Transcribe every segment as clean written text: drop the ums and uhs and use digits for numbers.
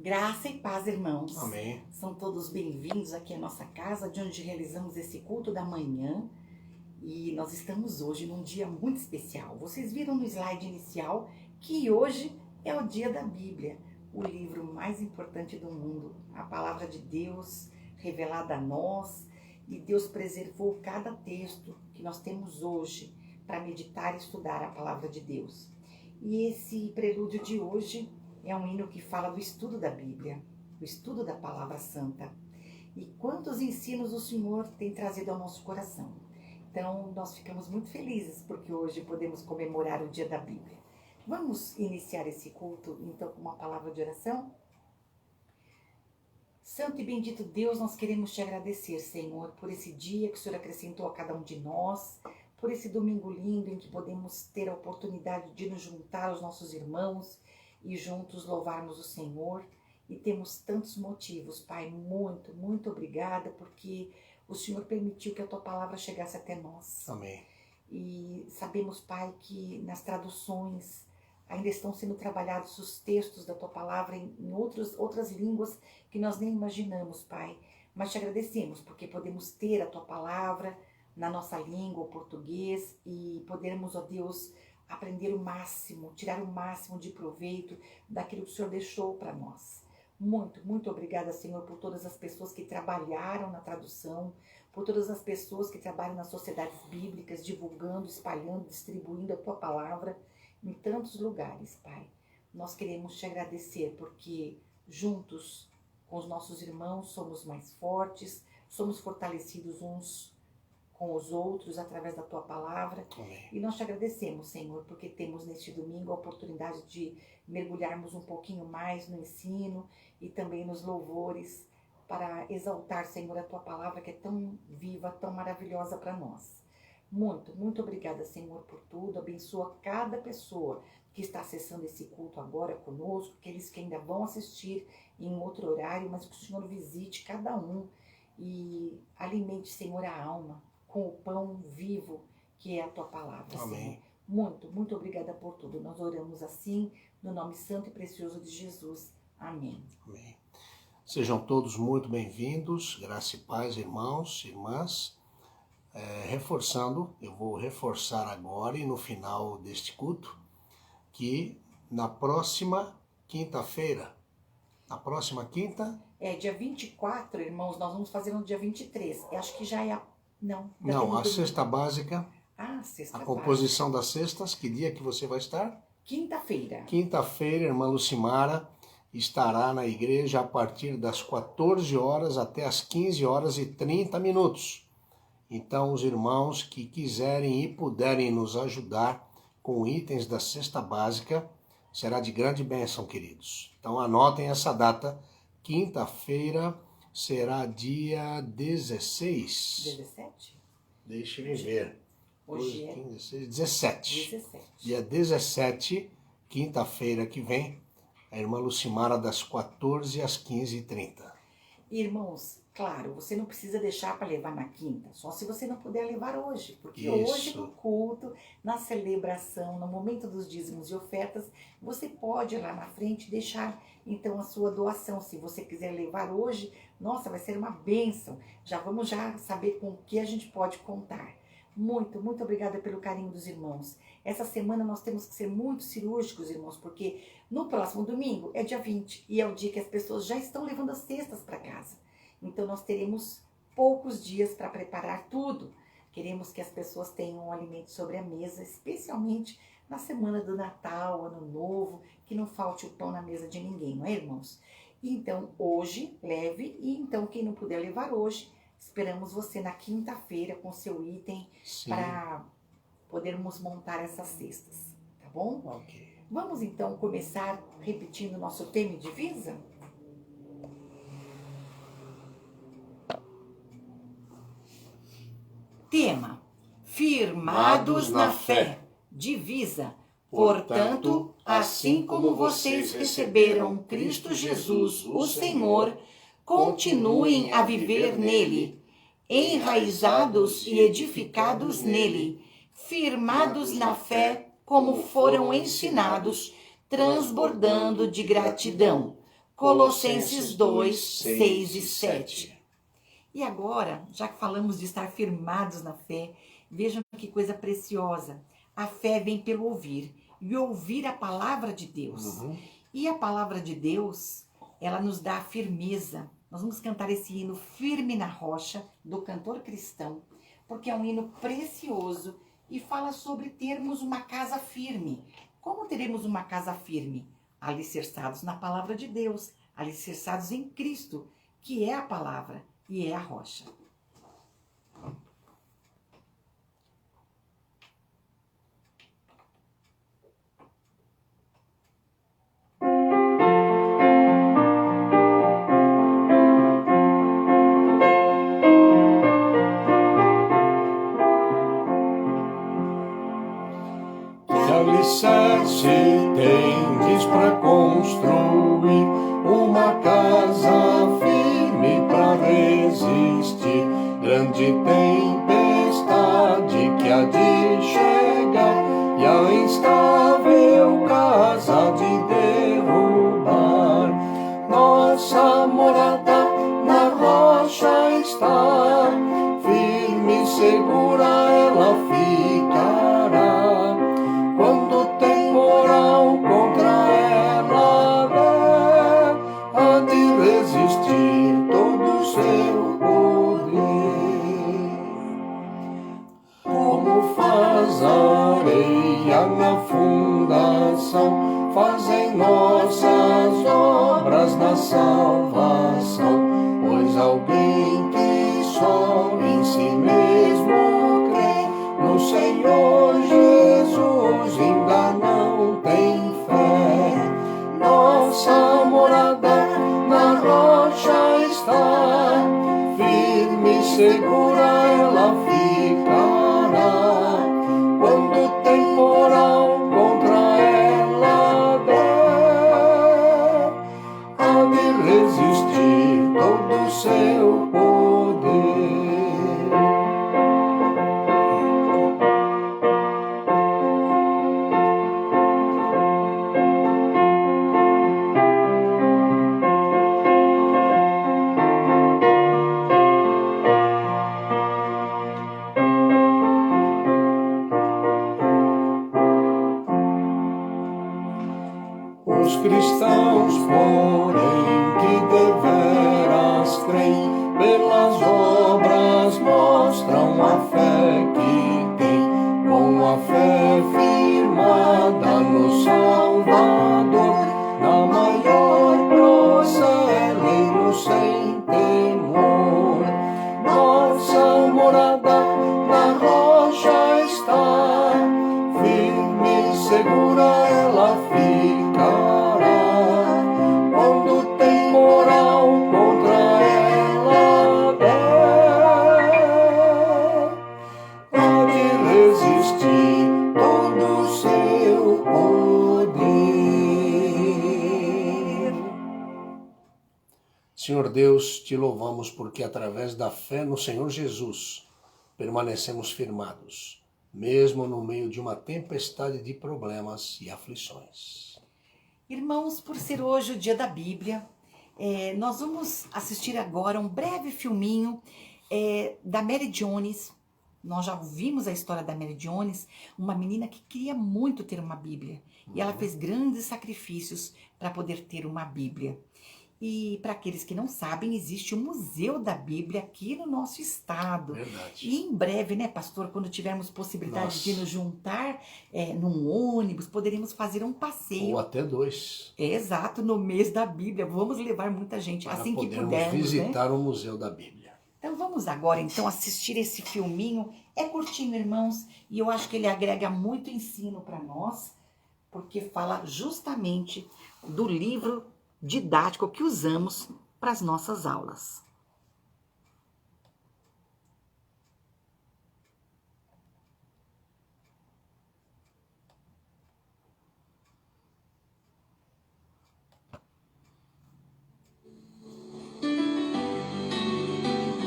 Graça e paz, irmãos. Amém. São todos bem-vindos aqui à nossa casa, de onde realizamos esse culto da manhã. E nós estamos hoje num dia muito especial. Vocês viram no slide inicial que hoje é o dia da Bíblia, o livro mais importante do mundo, a palavra de Deus revelada a nós. E Deus preservou cada texto que nós temos hoje para meditar e estudar a palavra de Deus. E esse prelúdio de hoje é um hino que fala do estudo da Bíblia, o estudo da Palavra Santa. E quantos ensinos o Senhor tem trazido ao nosso coração. Então, nós ficamos muito felizes porque hoje podemos comemorar o dia da Bíblia. Vamos iniciar esse culto, então, com uma palavra de oração? Santo e bendito Deus, nós queremos te agradecer, Senhor, por esse dia que o Senhor acrescentou a cada um de nós, por esse domingo lindo em que podemos ter a oportunidade de nos juntar aos nossos irmãos e juntos louvarmos o Senhor. E temos tantos motivos, Pai, muito obrigada, porque o Senhor permitiu que a Tua palavra chegasse até nós. Amém. E sabemos, Pai, que nas traduções ainda estão sendo trabalhados os textos da Tua palavra em outras línguas que nós nem imaginamos, Pai. Mas te agradecemos porque podemos ter a Tua palavra na nossa língua, o português, e podermos, ó Deus, aprender o máximo, tirar o máximo de proveito daquilo que o Senhor deixou para nós. Muito obrigada, Senhor, por todas as pessoas que trabalharam na tradução, por todas as pessoas que trabalham nas sociedades bíblicas, divulgando, espalhando, distribuindo a Tua palavra em tantos lugares, Pai. Nós queremos te agradecer porque juntos com os nossos irmãos somos mais fortes, somos fortalecidos uns com os outros através da Tua palavra. Amém. E nós te agradecemos, Senhor, porque temos neste domingo a oportunidade de mergulharmos um pouquinho mais no ensino e também nos louvores para exaltar, Senhor, a Tua palavra que é tão viva, tão maravilhosa para nós. Muito obrigada, Senhor, por tudo. Abençoa cada pessoa que está acessando esse culto agora conosco, aqueles que ainda vão assistir em outro horário, mas que o Senhor visite cada um e alimente, Senhor, a alma com o pão vivo que é a Tua palavra, Amém. Senhor. Muito obrigada por tudo. Nós oramos assim, no nome santo e precioso de Jesus. Amém. Amém. Sejam todos muito bem-vindos, graça e paz, irmãos, irmãs. Eu vou reforçar agora e no final deste culto, que na próxima quinta-feira, Dia 24, irmãos, nós vamos fazer no dia 23. Eu acho que já é Não, a cesta básica, sexta a composição das cestas, que dia que você vai estar? Quinta-feira. Quinta-feira, irmã Lucimara estará na igreja a partir das 14 horas até as 15 horas e 30 minutos. Então, os irmãos que quiserem e puderem nos ajudar com itens da cesta básica, será de grande bênção, queridos. Então, anotem essa data. Quinta-feira será dia 16. 17? Deixe-me ver. Hoje 15, 16, 17. 17. Dia 17, quinta-feira que vem, a irmã Lucimara das 14 às 15h30. Irmãos, claro, você não precisa deixar para levar na quinta, só se você não puder levar hoje. Porque Isso. Hoje no culto, na celebração, no momento dos dízimos e ofertas, você pode ir lá na frente deixar então a sua doação. Se você quiser levar hoje, nossa, vai ser uma bênção. Vamos saber com o que a gente pode contar. Muito obrigada pelo carinho dos irmãos. Essa semana nós temos que ser muito cirúrgicos, irmãos, porque no próximo domingo é dia 20 e é o dia que as pessoas já estão levando as cestas para casa. Então nós teremos poucos dias para preparar tudo. Queremos que as pessoas tenham um alimento sobre a mesa, especialmente na semana do Natal, Ano Novo, que não falte o pão na mesa de ninguém, não é, irmãos? Então hoje leve, e então quem não puder levar hoje, esperamos você na quinta-feira com seu item para podermos montar essas cestas, tá bom? Ok. Vamos então começar repetindo nosso tema e divisa? Tema: firmados na fé. Divisa: portanto, assim como vocês receberam Cristo Jesus, o Senhor, continuem a viver nele, enraizados e edificados nele, firmados na fé como foram ensinados, transbordando de gratidão. Colossenses 2, 6 e 7. E agora, já que falamos de estar firmados na fé, vejam que coisa preciosa. A fé vem pelo ouvir, e ouvir a palavra de Deus. E a palavra de Deus, ela nos dá firmeza. Nós vamos cantar esse hino Firme na Rocha, do cantor cristão, porque é um hino precioso e fala sobre termos uma casa firme. Como teremos uma casa firme? Alicerçados na palavra de Deus, alicerçados em Cristo, que é a palavra e é a rocha. Que alicerce tendes para construir uma casa firme para resistir grande tempestade que há de chegar e a instável casa de derrubar. Nossa morada na rocha está, firme e segura ela ficará. Quando o temporal contra ela der, há de resistir todo o seu poder. Como faz a areia na fundação, fazem nossas obras na salvação. Pois alguém que só em si mesmo crê no Senhor Jesus ainda não tem fé. Nossa morada na rocha está, firme e segura ela ficará. Quando o temporal contra ela der, há de resistir todo o seu poder. Os cristãos, porém, que deveras creem, pelas obras mostram a fé que tem, com a fé firmada no Salvador, na maior procedem sem temor. Nossa morada na rocha está, firme e segura ela ficará. Quando o temporal contra ela der, há de resistir todo o seu poder. Senhor Deus, te louvamos porque através da fé no Senhor Jesus permanecemos firmados, mesmo no meio de uma tempestade de problemas e aflições. Irmãos, por ser hoje o dia da Bíblia, nós vamos assistir agora um breve filminho da Mary Jones. Nós já ouvimos a história da Mary Jones, uma menina que queria muito ter uma Bíblia. E ela fez grandes sacrifícios para poder ter uma Bíblia. E para aqueles que não sabem, existe o Museu da Bíblia aqui no nosso estado. Verdade. E em breve, né, pastor, quando tivermos possibilidade de nos juntar num ônibus, poderemos fazer um passeio. Ou até 2. Exato, no mês da Bíblia. Vamos levar muita gente Para assim que podermos pudermos, visitar né? o Museu da Bíblia. Então vamos agora então assistir esse filminho. É curtinho, irmãos, e eu acho que ele agrega muito ensino para nós, porque fala justamente do livro didático que usamos para as nossas aulas.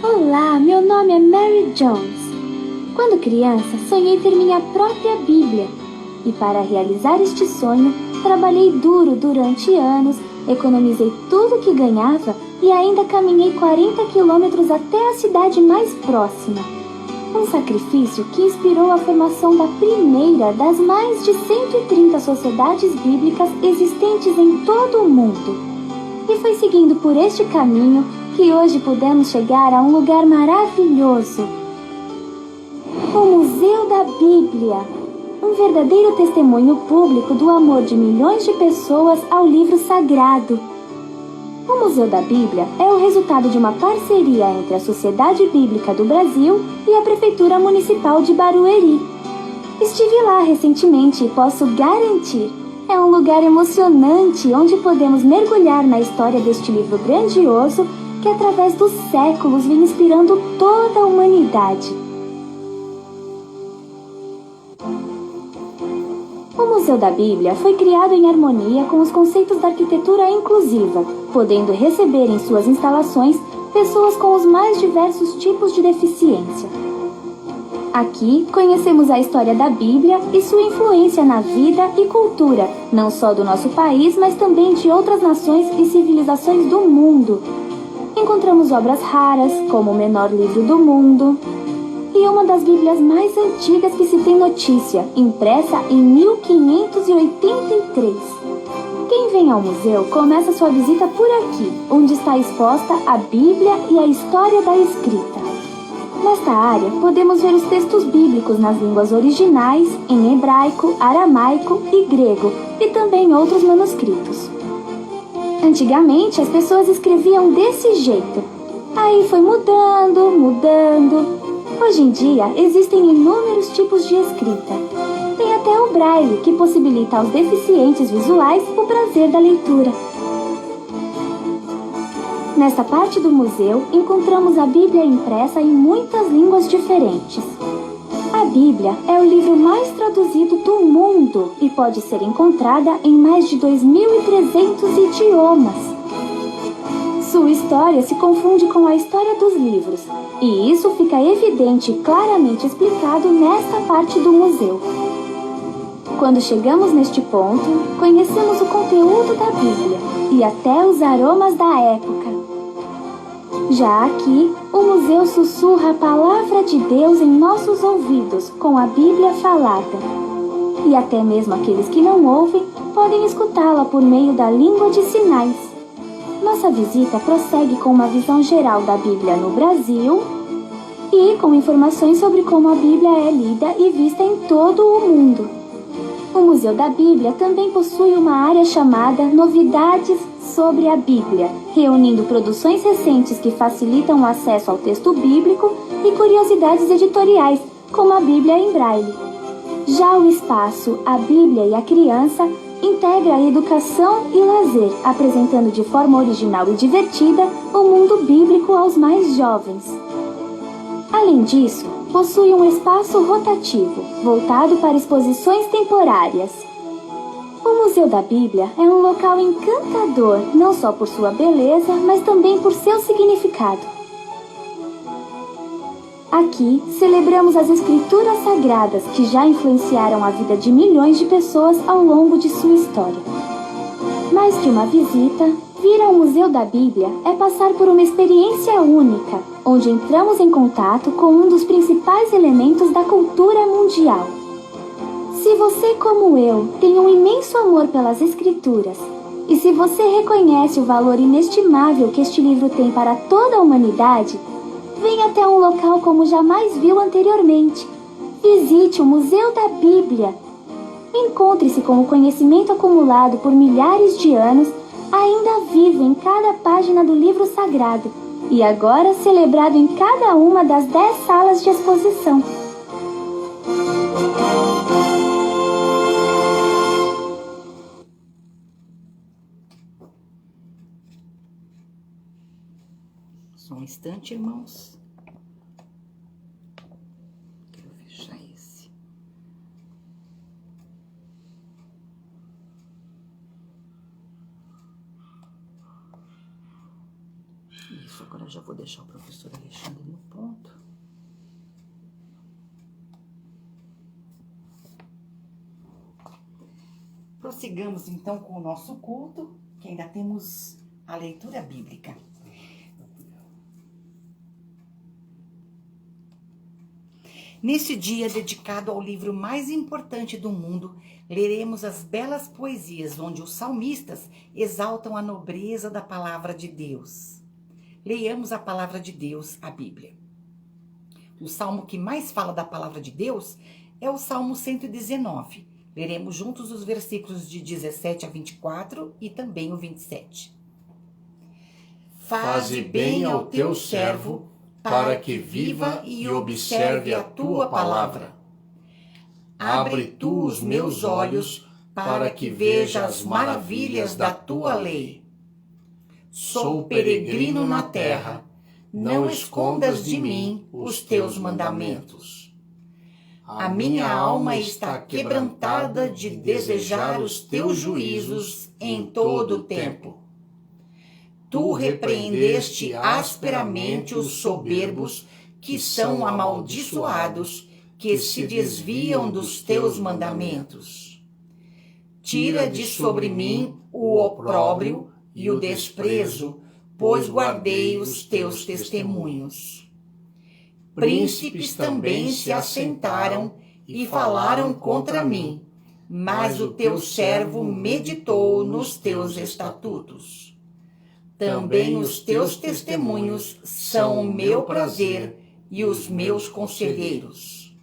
Olá, meu nome é Mary Jones. Quando criança, sonhei ter minha própria Bíblia. E para realizar este sonho, trabalhei duro durante anos economizei tudo que ganhava e ainda caminhei 40 quilômetros até a cidade mais próxima. Um sacrifício que inspirou a formação da primeira das mais de 130 sociedades bíblicas existentes em todo o mundo. E foi seguindo por este caminho que hoje pudemos chegar a um lugar maravilhoso. O Museu da Bíblia, um verdadeiro testemunho público do amor de milhões de pessoas ao livro sagrado. O Museu da Bíblia é o resultado de uma parceria entre a Sociedade Bíblica do Brasil e a Prefeitura Municipal de Barueri. Estive lá recentemente e posso garantir, é um lugar emocionante onde podemos mergulhar na história deste livro grandioso que através dos séculos vem inspirando toda a humanidade. O Museu da Bíblia foi criado em harmonia com os conceitos da arquitetura inclusiva, podendo receber em suas instalações pessoas com os mais diversos tipos de deficiência. Aqui conhecemos a história da Bíblia e sua influência na vida e cultura, não só do nosso país, mas também de outras nações e civilizações do mundo. Encontramos obras raras, como o menor livro do mundo, e uma das Bíblias mais antigas que se tem notícia, impressa em 1583. Quem vem ao museu começa sua visita por aqui, onde está exposta a Bíblia e a história da escrita. Nesta área, podemos ver os textos bíblicos nas línguas originais, em hebraico, aramaico e grego, e também outros manuscritos. Antigamente, as pessoas escreviam desse jeito. Aí foi mudando. Hoje em dia, existem inúmeros tipos de escrita. Tem até o braille, que possibilita aos deficientes visuais o prazer da leitura. Nesta parte do museu, encontramos a Bíblia impressa em muitas línguas diferentes. A Bíblia é o livro mais traduzido do mundo e pode ser encontrada em mais de 2.300 idiomas. Sua história se confunde com a história dos livros, e isso fica evidente e claramente explicado nesta parte do museu. Quando chegamos neste ponto, conhecemos o conteúdo da Bíblia e até os aromas da época. Já aqui, o museu sussurra a palavra de Deus em nossos ouvidos com a Bíblia falada. E até mesmo aqueles que não ouvem podem escutá-la por meio da língua de sinais. Nossa visita prossegue com uma visão geral da Bíblia no Brasil e com informações sobre como a Bíblia é lida e vista em todo o mundo. O Museu da Bíblia também possui uma área chamada Novidades sobre a Bíblia, reunindo produções recentes que facilitam o acesso ao texto bíblico e curiosidades editoriais, como a Bíblia em Braille. Já o espaço A Bíblia e a Criança integra a educação e lazer, apresentando de forma original e divertida o mundo bíblico aos mais jovens. Além disso, possui um espaço rotativo, voltado para exposições temporárias. O Museu da Bíblia é um local encantador, não só por sua beleza, mas também por seu significado. Aqui, celebramos as escrituras sagradas que já influenciaram a vida de milhões de pessoas ao longo de sua história. Mais que uma visita, vir ao Museu da Bíblia é passar por uma experiência única, onde entramos em contato com um dos principais elementos da cultura mundial. Se você, como eu, tem um imenso amor pelas Escrituras, e se você reconhece o valor inestimável que este livro tem para toda a humanidade, venha até um local como jamais viu anteriormente. Visite o Museu da Bíblia. Encontre-se com o conhecimento acumulado por milhares de anos, ainda vivo em cada página do livro sagrado, e agora celebrado em cada uma das 10 salas de exposição. Só um instante, irmãos. Quero fechar esse. Isso, agora já vou deixar o professor Alexandre no ponto. Prossigamos então com o nosso culto, que ainda temos a leitura bíblica. Neste dia dedicado ao livro mais importante do mundo, leremos as belas poesias onde os salmistas exaltam a nobreza da palavra de Deus. Leiamos a palavra de Deus, a Bíblia. O salmo que mais fala da palavra de Deus é o Salmo 119. Leremos juntos os versículos de 17 a 24 e também o 27. Faze bem ao teu servo, para que viva e observe a tua palavra. Abre tu os meus olhos, para que veja as maravilhas da tua lei. Sou peregrino na terra, não escondas de mim os teus mandamentos. A minha alma está quebrantada de desejar os teus juízos em todo o tempo. Tu repreendeste asperamente os soberbos que são amaldiçoados, que se desviam dos teus mandamentos. Tira de sobre mim o opróbrio e o desprezo, pois guardei os teus testemunhos. Príncipes também se assentaram e falaram contra mim, mas o teu servo meditou nos teus estatutos. Também os teus testemunhos são o meu prazer e os meus conselheiros.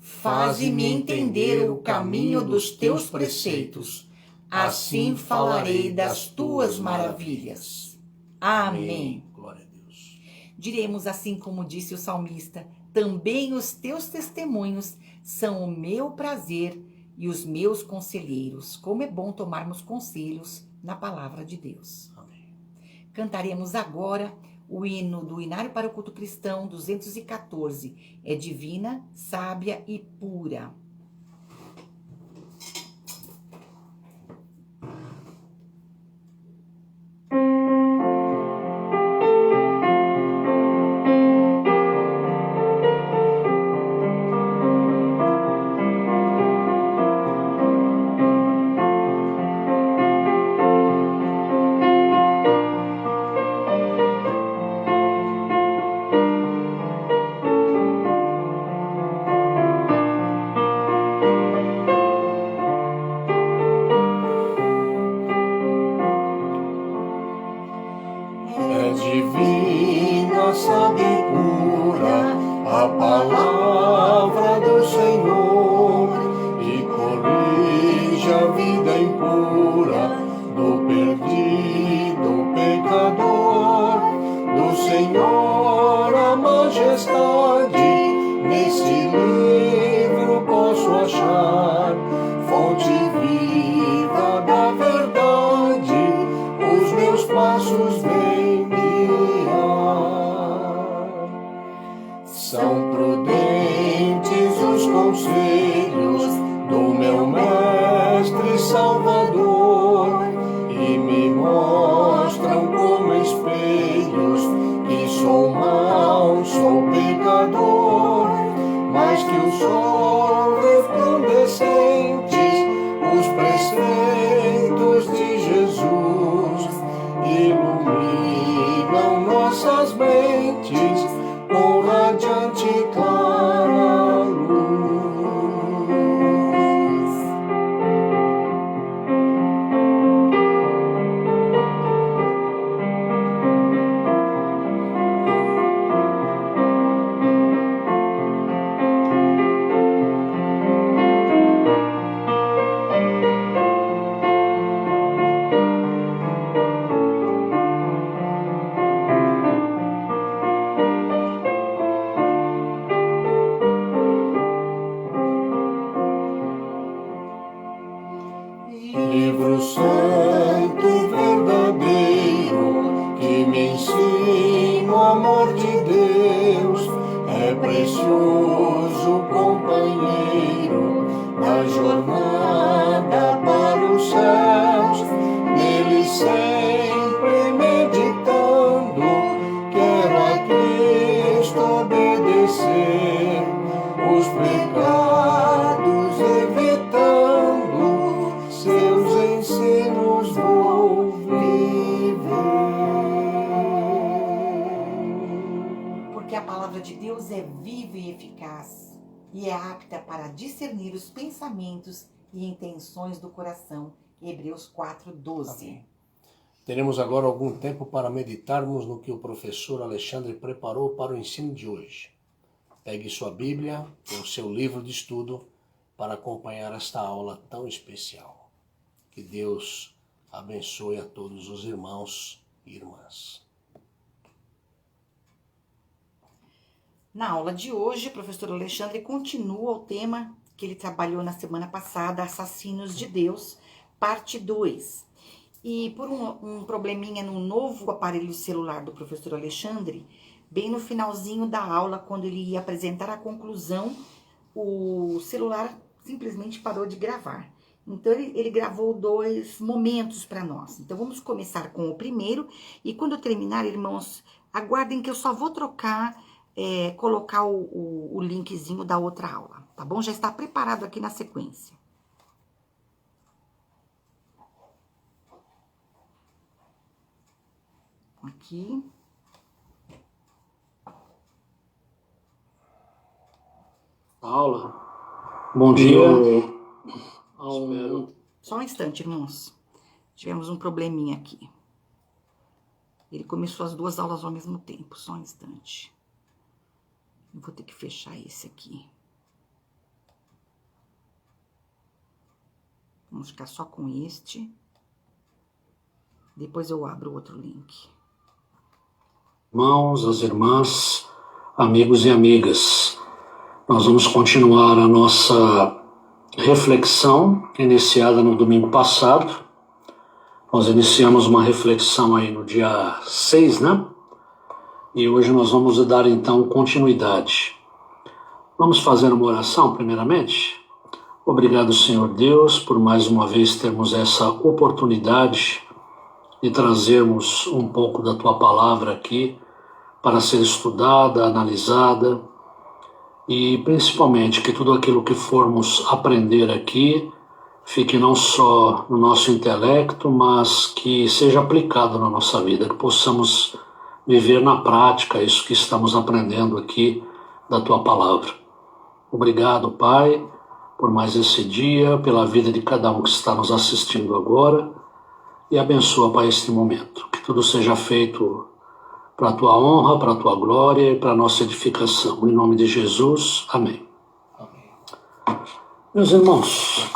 Faze-me entender o caminho dos teus preceitos, assim falarei das tuas maravilhas. Amém. Glória a Deus. Diremos assim como disse o salmista, também os teus testemunhos são o meu prazer e os meus conselheiros. Como é bom tomarmos conselhos na palavra de Deus. Cantaremos agora o hino do Inário para o Culto Cristão 214. É divina, sábia e pura. Divina, sábia e pura, a palavra do Senhor, e corrige a vida impura do perdido pecador. Do Senhor a majestade, nesse livro posso achar, fonte viva da verdade, os meus passos vêm guiar. São prudentes os conselhos do meu Mestre Salvador, e me mostram como espelhos que sou mau, sou pecador, mas que o sol resplandecentes, os preceitos de Jesus iluminam de Deus é viva e eficaz e é apta para discernir os pensamentos e intenções do coração. Hebreus 4:12. Amém. Teremos agora algum tempo para meditarmos no que o professor Alexandre preparou para o ensino de hoje. Pegue sua Bíblia ou seu livro de estudo para acompanhar esta aula tão especial. Que Deus abençoe a todos os irmãos e irmãs. Na aula de hoje, o professor Alexandre continua o tema que ele trabalhou na semana passada, Assassinos de Deus, parte 2. E por um probleminha no novo aparelho celular do professor Alexandre, bem no finalzinho da aula, quando ele ia apresentar a conclusão, o celular simplesmente parou de gravar. Então, ele gravou 2 momentos para nós. Então, vamos começar com o primeiro. E quando eu terminar, irmãos, aguardem que eu só vou colocar o linkzinho da outra aula, tá bom? Já está preparado aqui na sequência. Aqui. Aula. Bom dia. Só um instante, irmãos. Tivemos um probleminha aqui. Ele começou as 2 aulas ao mesmo tempo. Só um instante. Eu vou ter que fechar esse aqui. Vamos ficar só com este. Depois eu abro o outro link. Irmãos, as irmãs, amigos e amigas, nós vamos continuar a nossa reflexão iniciada no domingo passado. Nós iniciamos uma reflexão aí no dia 6, né? E hoje nós vamos dar então continuidade. Vamos fazer uma oração primeiramente? Obrigado, Senhor Deus, por mais uma vez termos essa oportunidade de trazermos um pouco da Tua palavra aqui para ser estudada, analisada e principalmente que tudo aquilo que formos aprender aqui fique não só no nosso intelecto, mas que seja aplicado na nossa vida, que possamos viver na prática isso que estamos aprendendo aqui da Tua palavra. Obrigado, Pai, por mais esse dia, pela vida de cada um que está nos assistindo agora e abençoa, Pai, este momento. Que tudo seja feito para a Tua honra, para a Tua glória e para a nossa edificação. Em nome de Jesus, amém. Meus irmãos,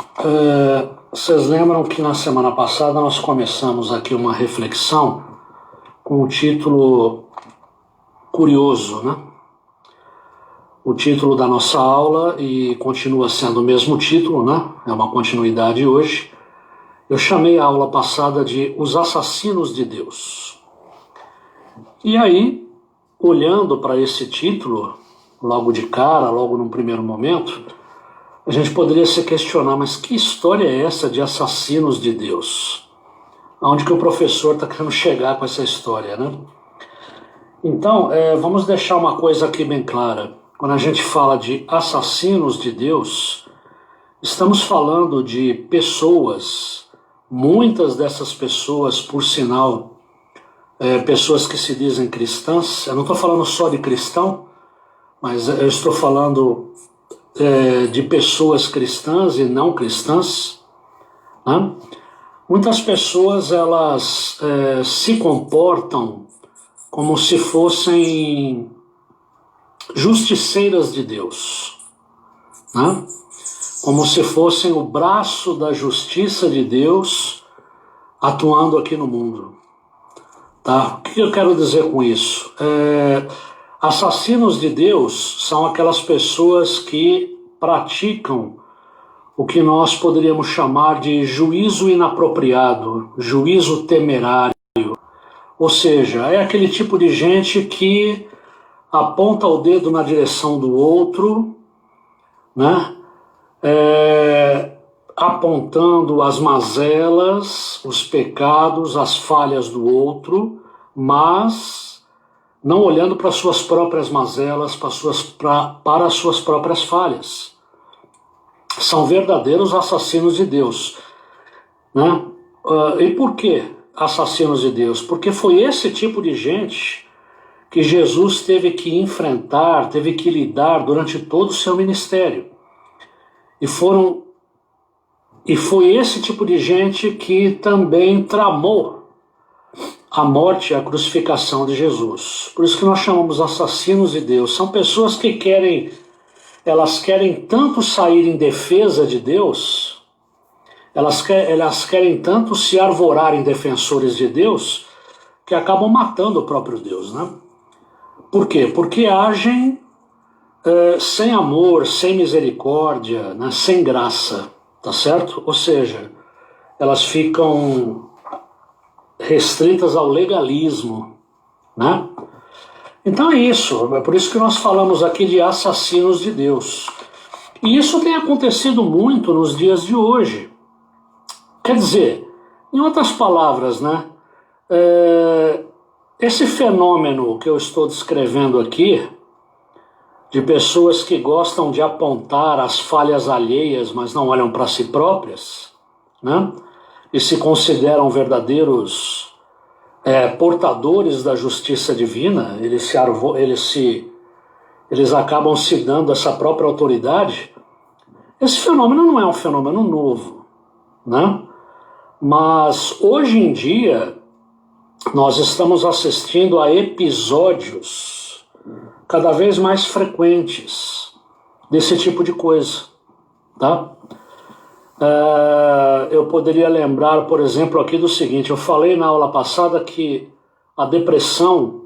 vocês lembram que na semana passada nós começamos aqui uma reflexão com o título curioso, né? O título da nossa aula, e continua sendo o mesmo título, né? É uma continuidade hoje. Eu chamei a aula passada de Os Assassinos de Deus. E aí, olhando para esse título, logo de cara, logo num primeiro momento, a gente poderia se questionar, mas que história é essa de assassinos de Deus? Aonde que o professor está querendo chegar com essa história, né? Então, vamos deixar uma coisa aqui bem clara. Quando a gente fala de assassinos de Deus, estamos falando de pessoas, muitas dessas pessoas, por sinal, pessoas que se dizem cristãs. Eu não estou falando só de cristão, mas eu estou falando de pessoas cristãs e não cristãs, né? Muitas pessoas, elas se comportam como se fossem justiceiras de Deus, né? Como se fossem o braço da justiça de Deus atuando aqui no mundo. Tá? O que eu quero dizer com isso? Assassinos de Deus são aquelas pessoas que praticam o que nós poderíamos chamar de juízo inapropriado, juízo temerário. Ou seja, é aquele tipo de gente que aponta o dedo na direção do outro, né? Apontando as mazelas, os pecados, as falhas do outro, mas não olhando para as suas próprias mazelas, para as suas próprias falhas. São verdadeiros assassinos de Deus, né? E por que assassinos de Deus? Porque foi esse tipo de gente que Jesus teve que enfrentar, teve que lidar durante todo o seu ministério. E foi esse tipo de gente que também tramou a morte e a crucificação de Jesus. Por isso que nós chamamos assassinos de Deus. São pessoas que elas querem tanto sair em defesa de Deus, elas querem tanto se arvorar em defensores de Deus, que acabam matando o próprio Deus, né? Por quê? Porque agem sem amor, sem misericórdia, né? Sem graça, tá certo? Ou seja, elas ficam restritas ao legalismo, né? Então é isso, é por isso que nós falamos aqui de assassinos de Deus. E isso tem acontecido muito nos dias de hoje. Quer dizer, em outras palavras, né? Esse fenômeno que eu estou descrevendo aqui, de pessoas que gostam de apontar as falhas alheias, mas não olham para si próprias, né? E se consideram verdadeiros portadores da justiça divina, eles acabam se dando essa própria autoridade. Esse fenômeno não é um fenômeno novo, né? Mas hoje em dia nós estamos assistindo a episódios cada vez mais frequentes desse tipo de coisa, tá? Eu poderia lembrar, por exemplo, aqui do seguinte: eu falei na aula passada que a depressão,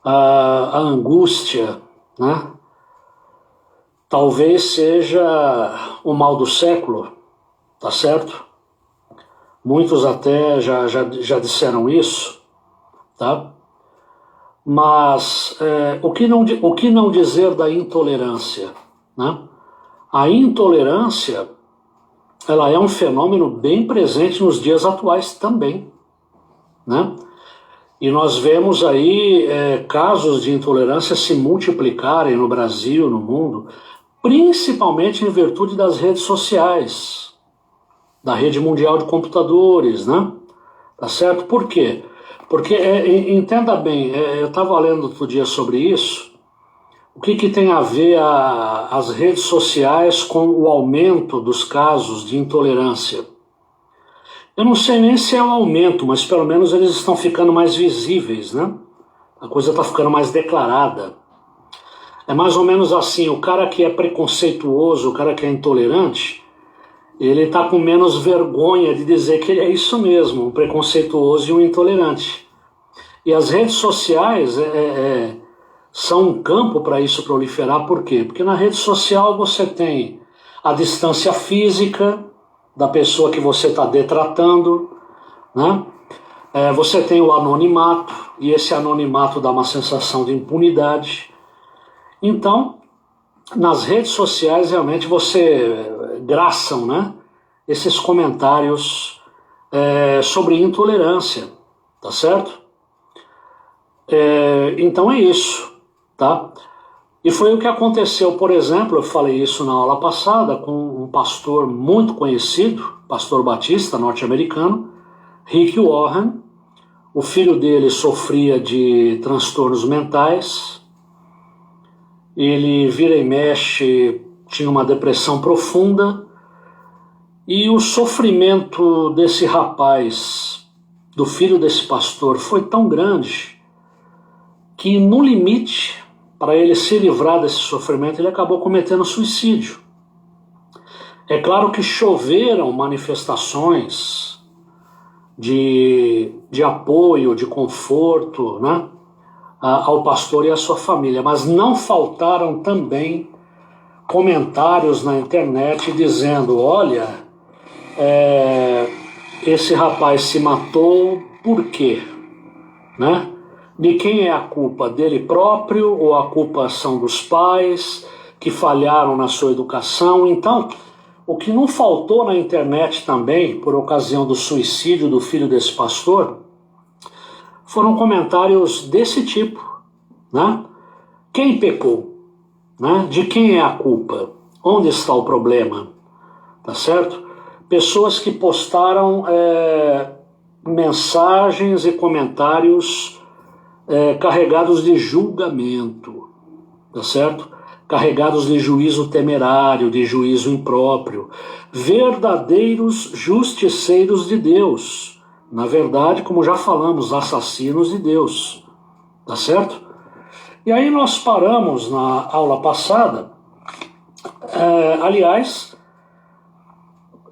a angústia, né, talvez seja o mal do século, tá certo? Muitos até já disseram isso, tá? Mas o que não dizer da intolerância, né? A intolerância, ela é um fenômeno bem presente nos dias atuais também, né? E nós vemos aí casos de intolerância se multiplicarem no Brasil, no mundo, principalmente em virtude das redes sociais, da rede mundial de computadores, né? Tá certo? Por quê? Porque, entenda bem, eu estava lendo outro dia sobre isso. O que tem a ver as redes sociais com o aumento dos casos de intolerância? Eu não sei nem se é um aumento, mas pelo menos eles estão ficando mais visíveis, né? A coisa está ficando mais declarada. É mais ou menos assim: o cara que é preconceituoso, o cara que é intolerante, ele está com menos vergonha de dizer que ele é isso mesmo, um preconceituoso e um intolerante. E as redes sociais são um campo para isso proliferar. Por quê? Porque na rede social você tem a distância física da pessoa que você está detratando, né? Você tem o anonimato, e esse anonimato dá uma sensação de impunidade. Então, nas redes sociais realmente graçam, né, esses comentários sobre intolerância, tá certo? Então é isso, tá? E foi o que aconteceu, por exemplo, eu falei isso na aula passada, com um pastor muito conhecido, pastor batista norte-americano, Rick Warren. O filho dele sofria de transtornos mentais, ele vira e mexe, tinha uma depressão profunda, e o sofrimento desse rapaz, do filho desse pastor, foi tão grande que, no limite, para ele se livrar desse sofrimento, ele acabou cometendo suicídio. É claro que choveram manifestações de apoio, de conforto, né, ao pastor e à sua família, mas não faltaram também comentários na internet dizendo: olha, esse rapaz se matou por quê? Né? De quem é a culpa? Dele próprio, ou a culpa são dos pais que falharam na sua educação? Então, o que não faltou na internet também, por ocasião do suicídio do filho desse pastor, foram comentários desse tipo, né? Quem pecou? Né? De quem é a culpa? Onde está o problema? Tá certo? Pessoas que postaram mensagens e comentários carregados de julgamento, tá certo? Carregados de juízo temerário, de juízo impróprio, verdadeiros justiceiros de Deus. Na verdade, como já falamos, assassinos de Deus, tá certo? E aí nós paramos na aula passada, aliás,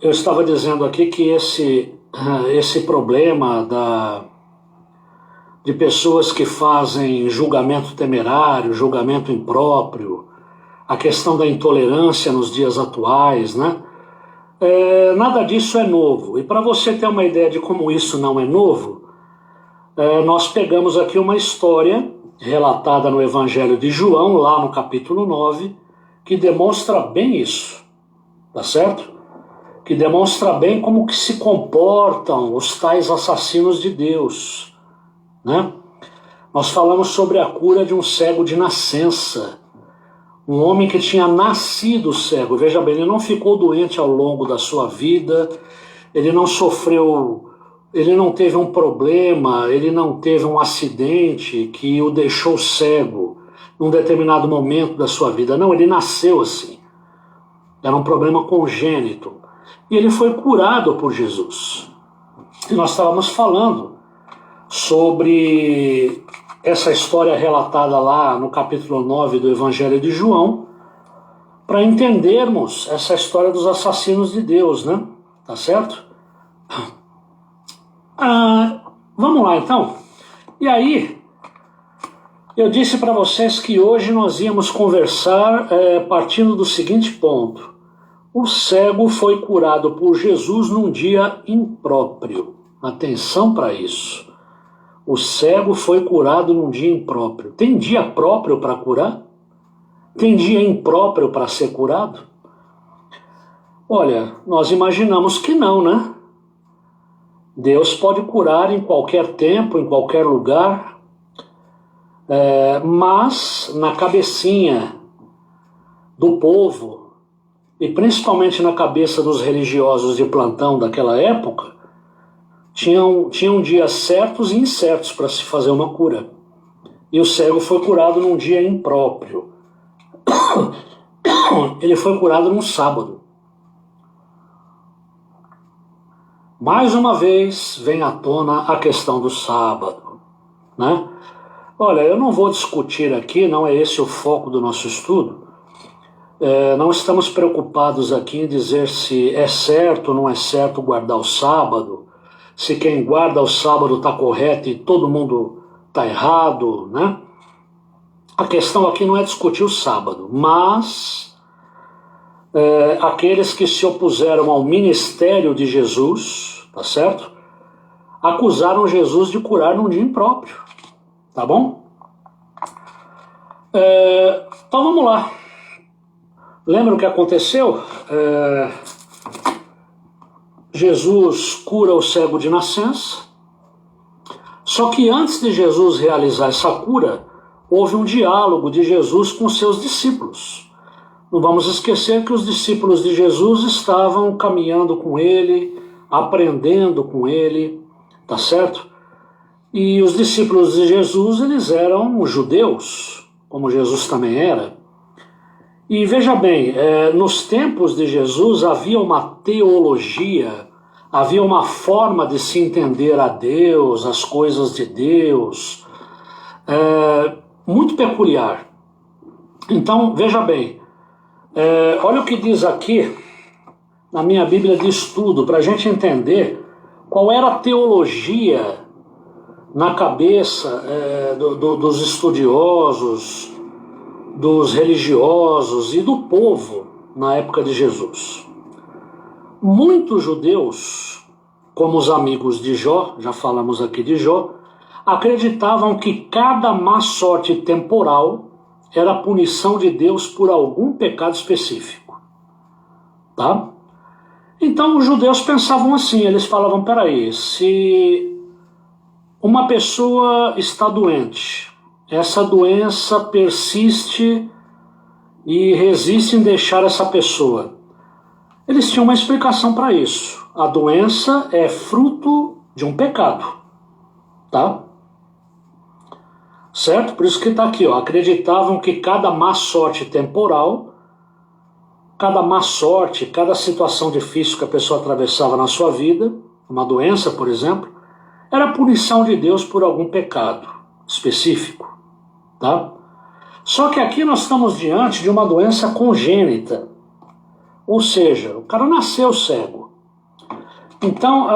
eu estava dizendo aqui que esse problema de pessoas que fazem julgamento temerário, julgamento impróprio, a questão da intolerância nos dias atuais, né? Nada disso é novo. E para você ter uma ideia de como isso não é novo, nós pegamos aqui uma história relatada no Evangelho de João, lá no capítulo 9, que demonstra bem isso, tá certo? Que demonstra bem como que se comportam os tais assassinos de Deus, né? Nós falamos sobre a cura de um cego de nascença, um homem que tinha nascido cego. Veja bem, ele não ficou doente ao longo da sua vida, ele não sofreu, ele não teve um problema, ele não teve um acidente que o deixou cego num determinado momento da sua vida. Não, ele nasceu assim. Era um problema congênito. E ele foi curado por Jesus. E nós estávamos falando sobre essa história relatada lá no capítulo 9 do Evangelho de João, para entendermos essa história dos assassinos de Deus, né? Tá certo? Vamos lá então. E aí, eu disse para vocês que hoje nós íamos conversar partindo do seguinte ponto. O cego foi curado por Jesus num dia impróprio. Atenção para isso. O cego foi curado num dia impróprio. Tem dia próprio para curar? Tem dia impróprio para ser curado? Olha, nós imaginamos que não, né? Deus pode curar em qualquer tempo, em qualquer lugar, mas na cabecinha do povo, e principalmente na cabeça dos religiosos de plantão daquela época, tinham dias certos e incertos para se fazer uma cura. E o cego foi curado num dia impróprio. Ele foi curado num sábado. Mais uma vez vem à tona a questão do sábado, né? Olha, eu não vou discutir aqui, não é esse o foco do nosso estudo. Não estamos preocupados aqui em dizer se é certo ou não é certo guardar o sábado, se quem guarda o sábado está correto e todo mundo está errado, né? A questão aqui não é discutir o sábado, mas aqueles que se opuseram ao ministério de Jesus, tá certo? Acusaram Jesus de curar num dia impróprio, tá bom? Então vamos lá. Lembra o que aconteceu? Jesus cura o cego de nascença, só que antes de Jesus realizar essa cura, houve um diálogo de Jesus com seus discípulos. Não vamos esquecer que os discípulos de Jesus estavam caminhando com ele, aprendendo com ele, tá certo? E os discípulos de Jesus, eles eram judeus, como Jesus também era. E veja bem, nos tempos de Jesus havia uma teologia, havia uma forma de se entender a Deus, as coisas de Deus, muito peculiar. Então, veja bem, olha o que diz aqui na minha Bíblia de estudo, para a gente entender qual era a teologia na cabeça dos estudiosos, dos religiosos e do povo na época de Jesus. Muitos judeus, como os amigos de Jó, já falamos aqui de Jó, acreditavam que cada má sorte temporal era a punição de Deus por algum pecado específico. Tá? Então os judeus pensavam assim, eles falavam, peraí, se uma pessoa está doente, essa doença persiste e resiste em deixar essa pessoa. Eles tinham uma explicação para isso. A doença é fruto de um pecado, tá? certo? Por isso que está aqui, ó, acreditavam que cada má sorte temporal, cada má sorte, cada situação difícil que a pessoa atravessava na sua vida, uma doença, por exemplo, era punição de Deus por algum pecado específico, tá? Só que aqui nós estamos diante de uma doença congênita, ou seja, o cara nasceu cego. Então,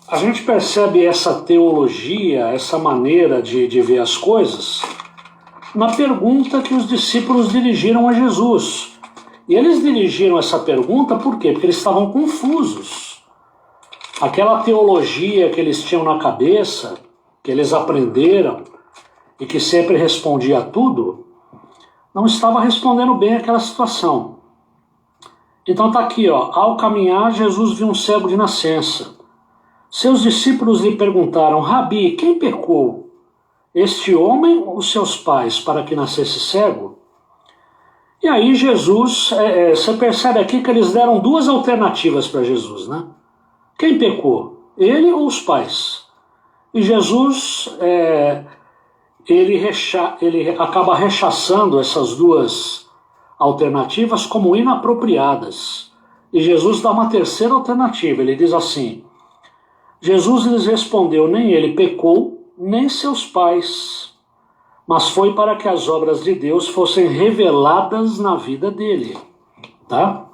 a gente percebe essa teologia, essa maneira de ver as coisas, na pergunta que os discípulos dirigiram a Jesus. E eles dirigiram essa pergunta por quê? Porque eles estavam confusos. Aquela teologia que eles tinham na cabeça, que eles aprenderam e que sempre respondia a tudo, não estava respondendo bem aquela situação. Então está aqui, ó, ao caminhar, Jesus viu um cego de nascença. Seus discípulos lhe perguntaram, Rabi, quem pecou, este homem ou seus pais, para que nascesse cego? E aí Jesus, você percebe aqui que eles deram duas alternativas para Jesus, né? Quem pecou, ele ou os pais? E Jesus, ele acaba rechaçando essas duas alternativas como inapropriadas. E Jesus dá uma terceira alternativa, ele diz assim, Jesus lhes respondeu, nem ele pecou, nem seus pais, mas foi para que as obras de Deus fossem reveladas na vida dele, tá?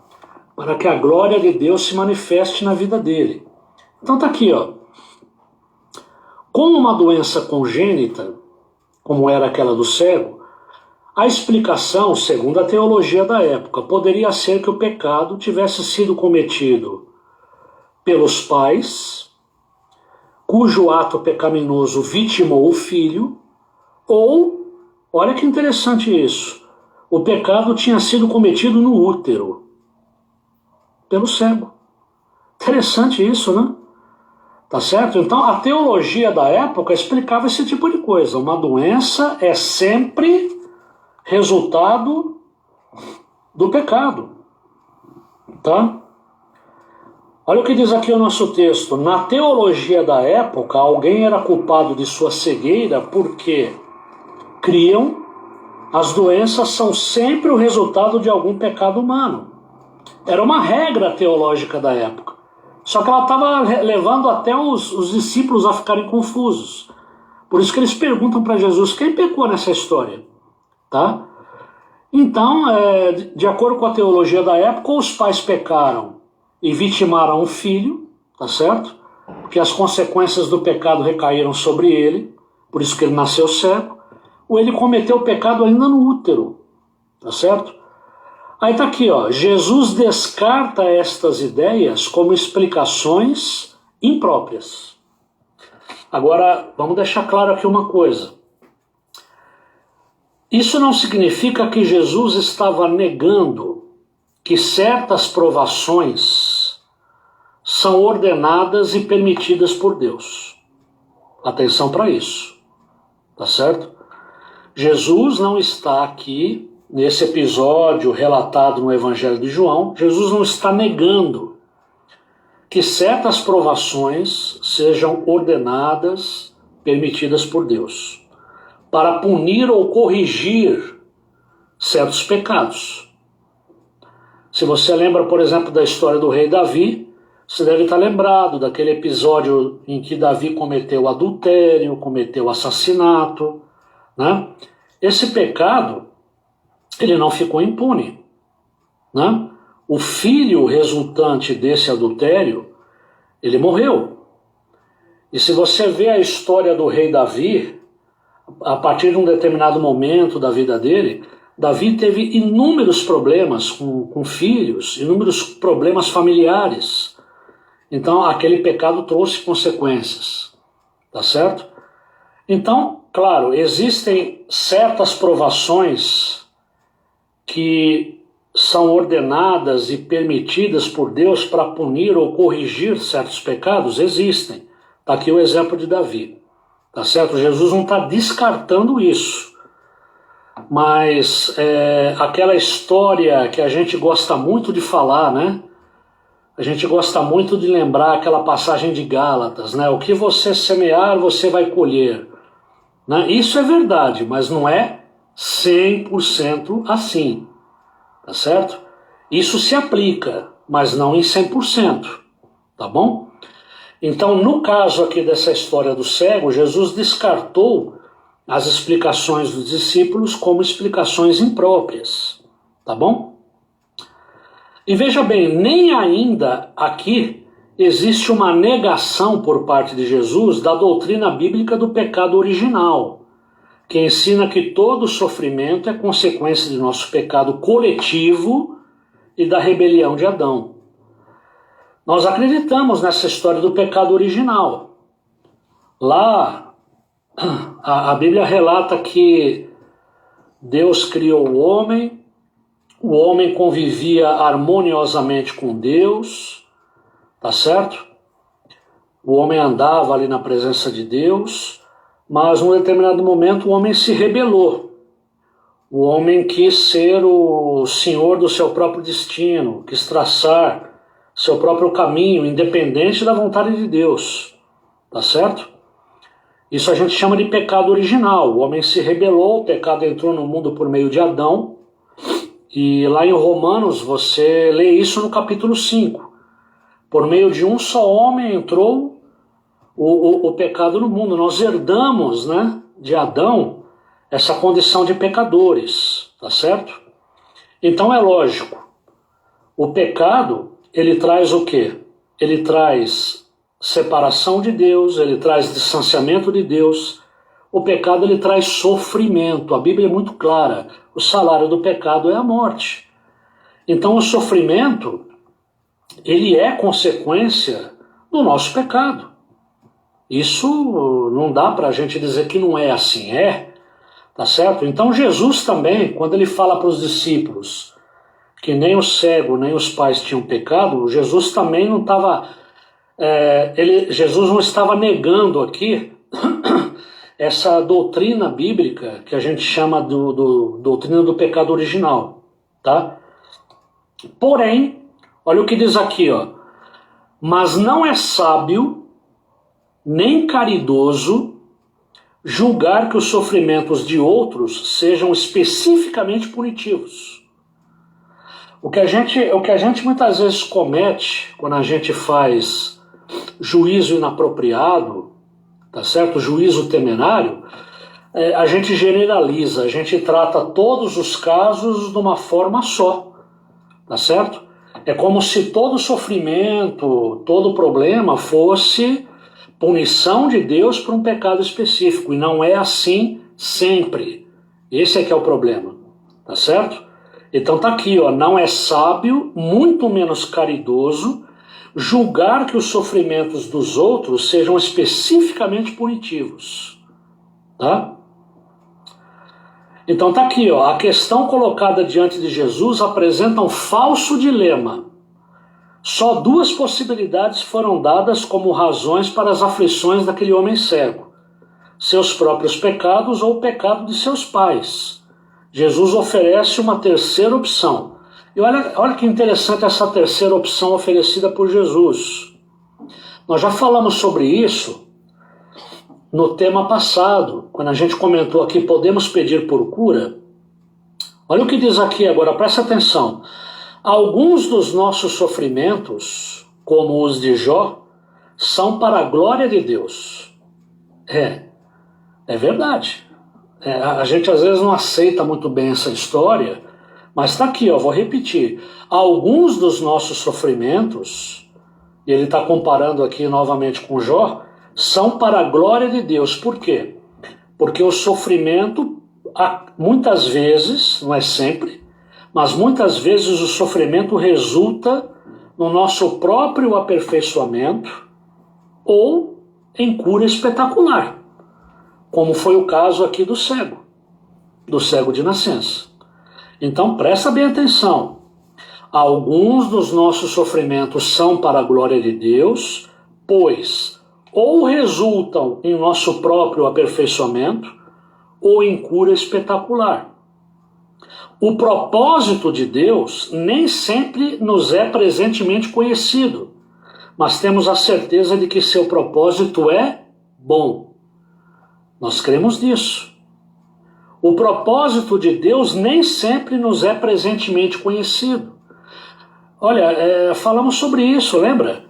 Para que a glória de Deus se manifeste na vida dele. Então tá aqui, ó. Como uma doença congênita, como era aquela do cego, a explicação, segundo a teologia da época, poderia ser que o pecado tivesse sido cometido pelos pais, cujo ato pecaminoso vitimou o filho, ou, olha que interessante isso, o pecado tinha sido cometido no útero, pelo cego. Interessante isso, né? Tá certo? Então a teologia da época explicava esse tipo de coisa. Uma doença é sempre resultado do pecado. Tá? Olha o que diz aqui o nosso texto. Na teologia da época, alguém era culpado de sua cegueira porque criam as doenças são sempre o resultado de algum pecado humano. Era uma regra teológica da época. Só que ela estava levando até os discípulos a ficarem confusos. Por isso que eles perguntam para Jesus, quem pecou nessa história? Tá? Então, de acordo com a teologia da época, os pais pecaram e vitimaram o filho, tá certo? Porque as consequências do pecado recaíram sobre ele, por isso que ele nasceu cego, ou ele cometeu o pecado ainda no útero, tá certo? Aí tá aqui, ó, Jesus descarta estas ideias como explicações impróprias. Agora, vamos deixar claro aqui uma coisa. Isso não significa que Jesus estava negando que certas provações são ordenadas e permitidas por Deus. Atenção para isso, tá certo? Jesus não está aqui, nesse episódio relatado no Evangelho de João, Jesus não está negando que certas provações sejam ordenadas, permitidas por Deus, para punir ou corrigir certos pecados. Se você lembra, por exemplo, da história do rei Davi, você deve estar lembrado daquele episódio em que Davi cometeu adultério, cometeu assassinato, né? Esse pecado, ele não ficou impune, né? O filho resultante desse adultério, ele morreu. E se você vê a história do rei Davi, a partir de um determinado momento da vida dele, Davi teve inúmeros problemas com filhos, inúmeros problemas familiares. Então aquele pecado trouxe consequências, tá certo? Então, claro, existem certas provações que são ordenadas e permitidas por Deus para punir ou corrigir certos pecados, existem. Está aqui o exemplo de Davi, tá certo? Jesus não está descartando isso, mas aquela história que a gente gosta muito de falar, né? A gente gosta muito de lembrar aquela passagem de Gálatas, né? O que você semear, você vai colher. né? Isso é verdade, mas não é 100% assim, tá certo? Isso se aplica, mas não em 100%, tá bom? Então, no caso aqui dessa história do cego, Jesus descartou as explicações dos discípulos como explicações impróprias, tá bom? E veja bem, nem ainda aqui existe uma negação por parte de Jesus da doutrina bíblica do pecado original, que ensina que todo sofrimento é consequência de nosso pecado coletivo e da rebelião de Adão. Nós acreditamos nessa história do pecado original. Lá, a Bíblia relata que Deus criou o homem convivia harmoniosamente com Deus, tá certo? O homem andava ali na presença de Deus, mas num determinado momento o homem se rebelou. O homem quis ser o senhor do seu próprio destino, quis traçar seu próprio caminho, independente da vontade de Deus, tá certo? Isso a gente chama de pecado original. O homem se rebelou, o pecado entrou no mundo por meio de Adão, e lá em Romanos você lê isso no capítulo 5. Por meio de um só homem entrou o pecado no mundo. Nós herdamos, né, de Adão essa condição de pecadores, tá certo? Então é lógico, o pecado, ele traz o quê? Ele traz separação de Deus, ele traz distanciamento de Deus. O pecado, ele traz sofrimento. A Bíblia é muito clara. O salário do pecado é a morte. Então o sofrimento, ele é consequência do nosso pecado. Isso não dá para a gente dizer que não é assim, tá certo? Então Jesus também, quando ele fala para os discípulos que nem o cego, nem os pais tinham pecado, Jesus também não estava... Jesus não estava negando aqui essa doutrina bíblica que a gente chama doutrina do pecado original, tá? Porém, olha o que diz aqui, ó. Mas não é sábio, nem caridoso, julgar que os sofrimentos de outros sejam especificamente punitivos. O que a gente muitas vezes comete quando a gente faz juízo inapropriado, tá certo? Juízo temerário, a gente generaliza, a gente trata todos os casos de uma forma só, tá certo? É como se todo sofrimento, todo problema fosse punição de Deus por um pecado específico, e não é assim sempre. Esse é que é o problema, tá certo? Então tá aqui, ó, não é sábio, muito menos caridoso, julgar que os sofrimentos dos outros sejam especificamente punitivos, tá? Então tá aqui, ó, a questão colocada diante de Jesus apresenta um falso dilema. Só duas possibilidades foram dadas como razões para as aflições daquele homem cego: seus próprios pecados ou o pecado de seus pais. Jesus oferece uma terceira opção. E olha que interessante essa terceira opção oferecida por Jesus. Nós já falamos sobre isso no tema passado, quando a gente comentou aqui, podemos pedir por cura? Olha o que diz aqui agora, presta atenção. Alguns dos nossos sofrimentos, como os de Jó, são para a glória de Deus. É verdade. A gente às vezes não aceita muito bem essa história, mas está aqui, ó, vou repetir. Alguns dos nossos sofrimentos, e ele está comparando aqui novamente com Jó, são para a glória de Deus. Por quê? Porque o sofrimento, muitas vezes, não é sempre, mas muitas vezes o sofrimento resulta no nosso próprio aperfeiçoamento ou em cura espetacular, como foi o caso aqui do cego de nascença. Então presta bem atenção. Alguns dos nossos sofrimentos são para a glória de Deus, pois ou resultam em nosso próprio aperfeiçoamento ou em cura espetacular. O propósito de Deus nem sempre nos é presentemente conhecido, mas temos a certeza de que seu propósito é bom. Nós cremos nisso. O propósito de Deus nem sempre nos é presentemente conhecido. Olha, falamos sobre isso, lembra?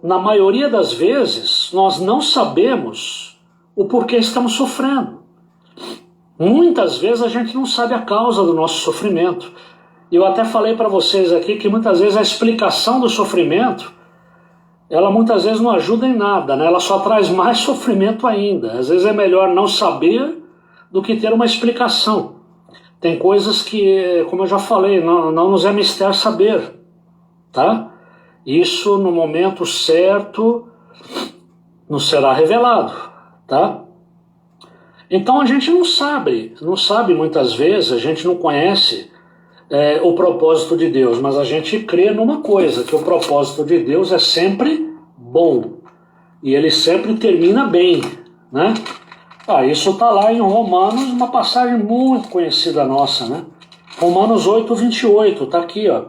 Na maioria das vezes, nós não sabemos o porquê estamos sofrendo. Muitas vezes a gente não sabe a causa do nosso sofrimento. Eu até falei para vocês aqui que muitas vezes a explicação do sofrimento, ela muitas vezes não ajuda em nada, né? Ela só traz mais sofrimento ainda. Às vezes é melhor não saber do que ter uma explicação. Tem coisas que, como eu já falei, não nos é mistério saber, tá? Isso no momento certo nos será revelado, tá? Então a gente não sabe muitas vezes, a gente não conhece o propósito de Deus, mas a gente crê numa coisa, que o propósito de Deus é sempre bom, e ele sempre termina bem, né? Isso está lá em Romanos, uma passagem muito conhecida nossa, né? Romanos 8:28, está aqui, ó.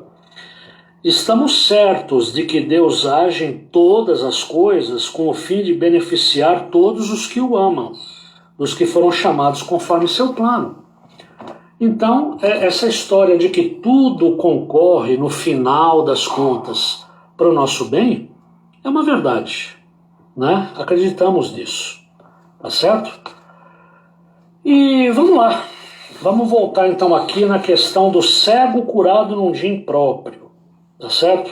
Estamos certos de que Deus age em todas as coisas com o fim de beneficiar todos os que o amam, dos que foram chamados conforme seu plano. Então, essa história de que tudo concorre no final das contas para o nosso bem é uma verdade, né? Acreditamos nisso, tá certo? E vamos lá, vamos voltar então aqui na questão do cego curado num dia impróprio, tá certo?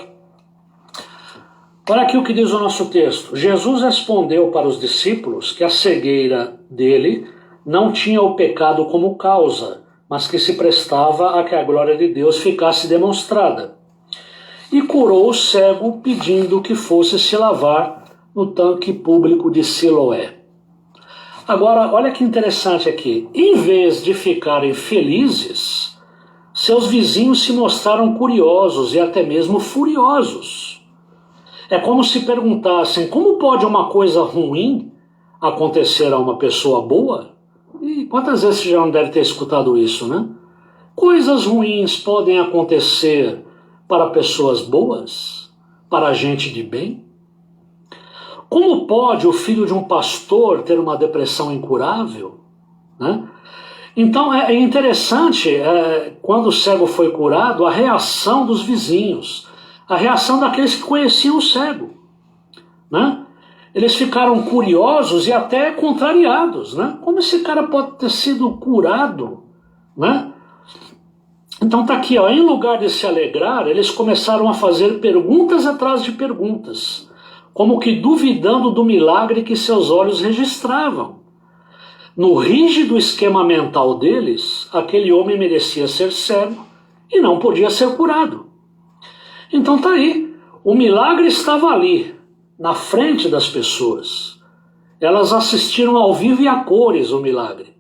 Olha aqui o que diz o nosso texto. Jesus respondeu para os discípulos que a cegueira dele não tinha o pecado como causa, mas que se prestava a que a glória de Deus ficasse demonstrada. E curou o cego pedindo que fosse se lavar no tanque público de Siloé. Agora, olha que interessante aqui. Em vez de ficarem felizes, seus vizinhos se mostraram curiosos e até mesmo furiosos. É como se perguntassem: como pode uma coisa ruim acontecer a uma pessoa boa? E quantas vezes você já não deve ter escutado isso, né? Coisas ruins podem acontecer para pessoas boas? Para gente de bem? Como pode o filho de um pastor ter uma depressão incurável? Né? Então é interessante, quando o cego foi curado, a reação dos vizinhos, a reação daqueles que conheciam o cego. Né? Eles ficaram curiosos e até contrariados. Né? Como esse cara pode ter sido curado? Né? Então está aqui, ó, em lugar de se alegrar, eles começaram a fazer perguntas atrás de perguntas, como que duvidando do milagre que seus olhos registravam. No rígido esquema mental deles, aquele homem merecia ser cego e não podia ser curado. Então está aí, o milagre estava ali, na frente das pessoas. Elas assistiram ao vivo e a cores o milagre.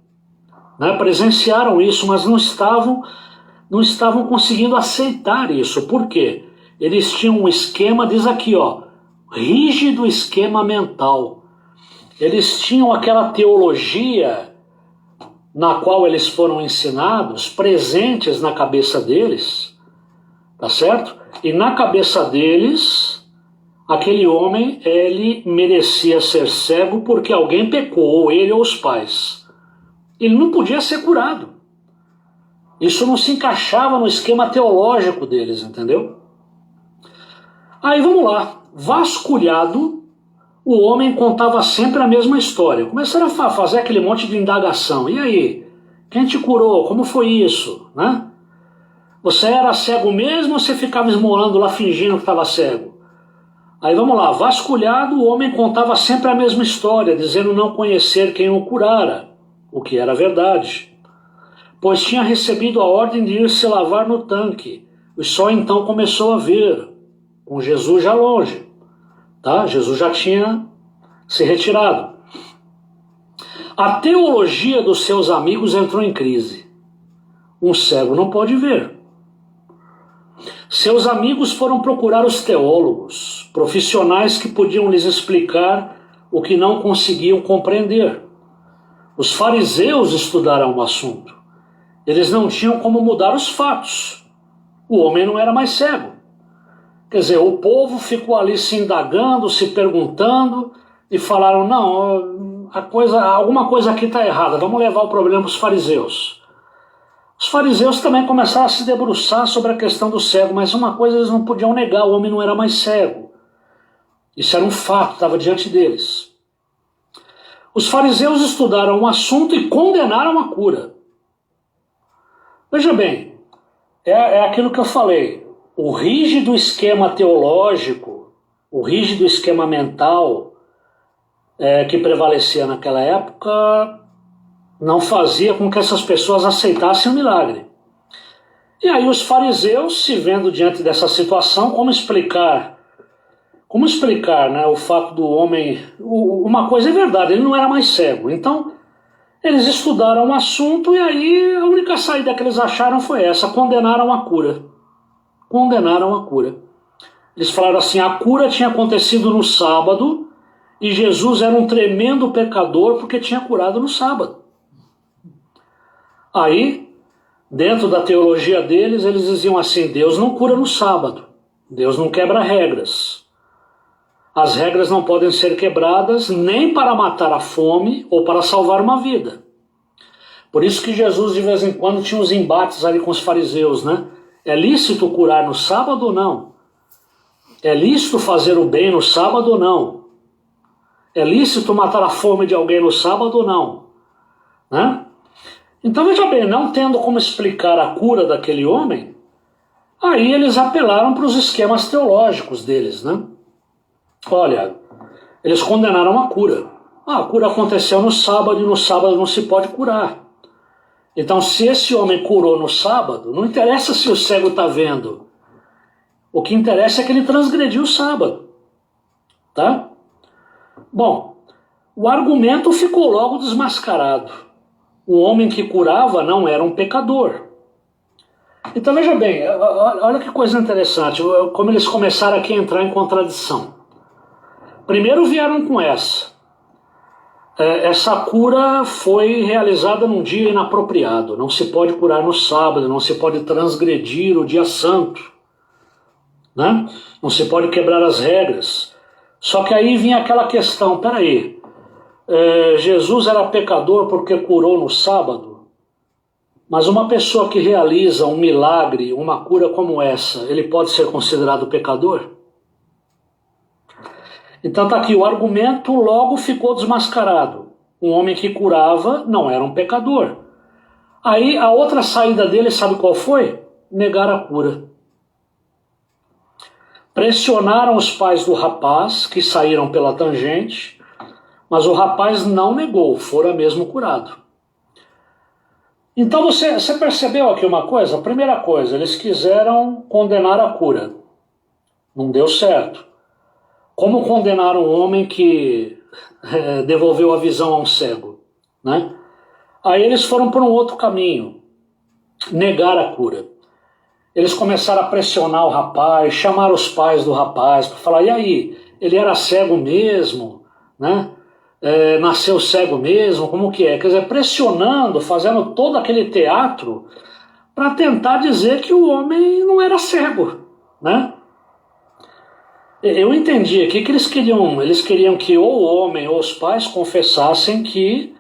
Né? Presenciaram isso, mas não estavam conseguindo aceitar isso. Por quê? Eles tinham um esquema, diz aqui, ó, rígido esquema mental. Eles tinham aquela teologia na qual eles foram ensinados, presentes na cabeça deles, tá certo? E na cabeça deles, aquele homem, ele merecia ser cego porque alguém pecou, ou ele ou os pais. Ele não podia ser curado. Isso não se encaixava no esquema teológico deles, entendeu? Aí vamos lá. Vasculhado, o homem contava sempre a mesma história. Começaram a fazer aquele monte de indagação. E aí? Quem te curou? Como foi isso? Né? Você era cego mesmo ou você ficava esmolando lá fingindo que estava cego? Aí vamos lá. Vasculhado, o homem contava sempre a mesma história, dizendo não conhecer quem o curara, o que era verdade, pois tinha recebido a ordem de ir se lavar no tanque, e só então começou a ver, com Jesus já longe. Tá? Jesus já tinha se retirado. A teologia dos seus amigos entrou em crise. Um cego não pode ver. Seus amigos foram procurar os teólogos, profissionais que podiam lhes explicar o que não conseguiam compreender. Os fariseus estudaram o assunto. Eles não tinham como mudar os fatos. O homem não era mais cego. Quer dizer, o povo ficou ali se indagando, se perguntando, e falaram, não, alguma coisa aqui está errada, vamos levar o problema para os fariseus. Os fariseus também começaram a se debruçar sobre a questão do cego, mas uma coisa eles não podiam negar, o homem não era mais cego. Isso era um fato, estava diante deles. Os fariseus estudaram o assunto e condenaram a cura. Veja bem, é aquilo que eu falei, o rígido esquema teológico, o rígido esquema mental que prevalecia naquela época não fazia com que essas pessoas aceitassem o milagre. E aí os fariseus, se vendo diante dessa situação, como explicar, né, o fato do homem... Uma coisa é verdade, ele não era mais cego. Então, eles estudaram o assunto e aí a única saída que eles acharam foi essa, condenaram a cura. Condenaram a cura. Eles falaram assim, a cura tinha acontecido no sábado e Jesus era um tremendo pecador porque tinha curado no sábado. Aí, dentro da teologia deles, eles diziam assim, Deus não cura no sábado, Deus não quebra regras. As regras não podem ser quebradas nem para matar a fome ou para salvar uma vida. Por isso que Jesus de vez em quando tinha os embates ali com os fariseus, né? É lícito curar no sábado ou não? É lícito fazer o bem no sábado ou não? É lícito matar a fome de alguém no sábado ou não? Né? Então veja bem, não tendo como explicar a cura daquele homem, aí eles apelaram para os esquemas teológicos deles, né? Olha, eles condenaram a cura. A cura aconteceu no sábado e no sábado não se pode curar. Então se esse homem curou no sábado, não interessa se o cego está vendo. O que interessa é que ele transgrediu o sábado. Tá? Bom, o argumento ficou logo desmascarado. O homem que curava não era um pecador. Então veja bem, olha que coisa interessante, como eles começaram aqui a entrar em contradição. Primeiro vieram com essa cura foi realizada num dia inapropriado, não se pode curar no sábado, não se pode transgredir o dia santo, né? Não se pode quebrar as regras. Só que aí vinha aquela questão, peraí, Jesus era pecador porque curou no sábado, mas uma pessoa que realiza um milagre, uma cura como essa, ele pode ser considerado pecador? Então está aqui, o argumento logo ficou desmascarado. Um homem que curava não era um pecador. Aí a outra saída dele, sabe qual foi? Negar a cura. Pressionaram os pais do rapaz, que saíram pela tangente, mas o rapaz não negou, fora mesmo curado. Então você percebeu aqui uma coisa? A primeira coisa, eles quiseram condenar a cura. Não deu certo. Como condenaram um homem que devolveu a visão a um cego, né? Aí eles foram por um outro caminho, negar a cura. Eles começaram a pressionar o rapaz, chamar os pais do rapaz, para falar, e aí, ele era cego mesmo, né? Nasceu cego mesmo, como que é? Quer dizer, pressionando, fazendo todo aquele teatro para tentar dizer que o homem não era cego, né? Eu entendi aqui que eles queriam que ou o homem ou os pais confessassem que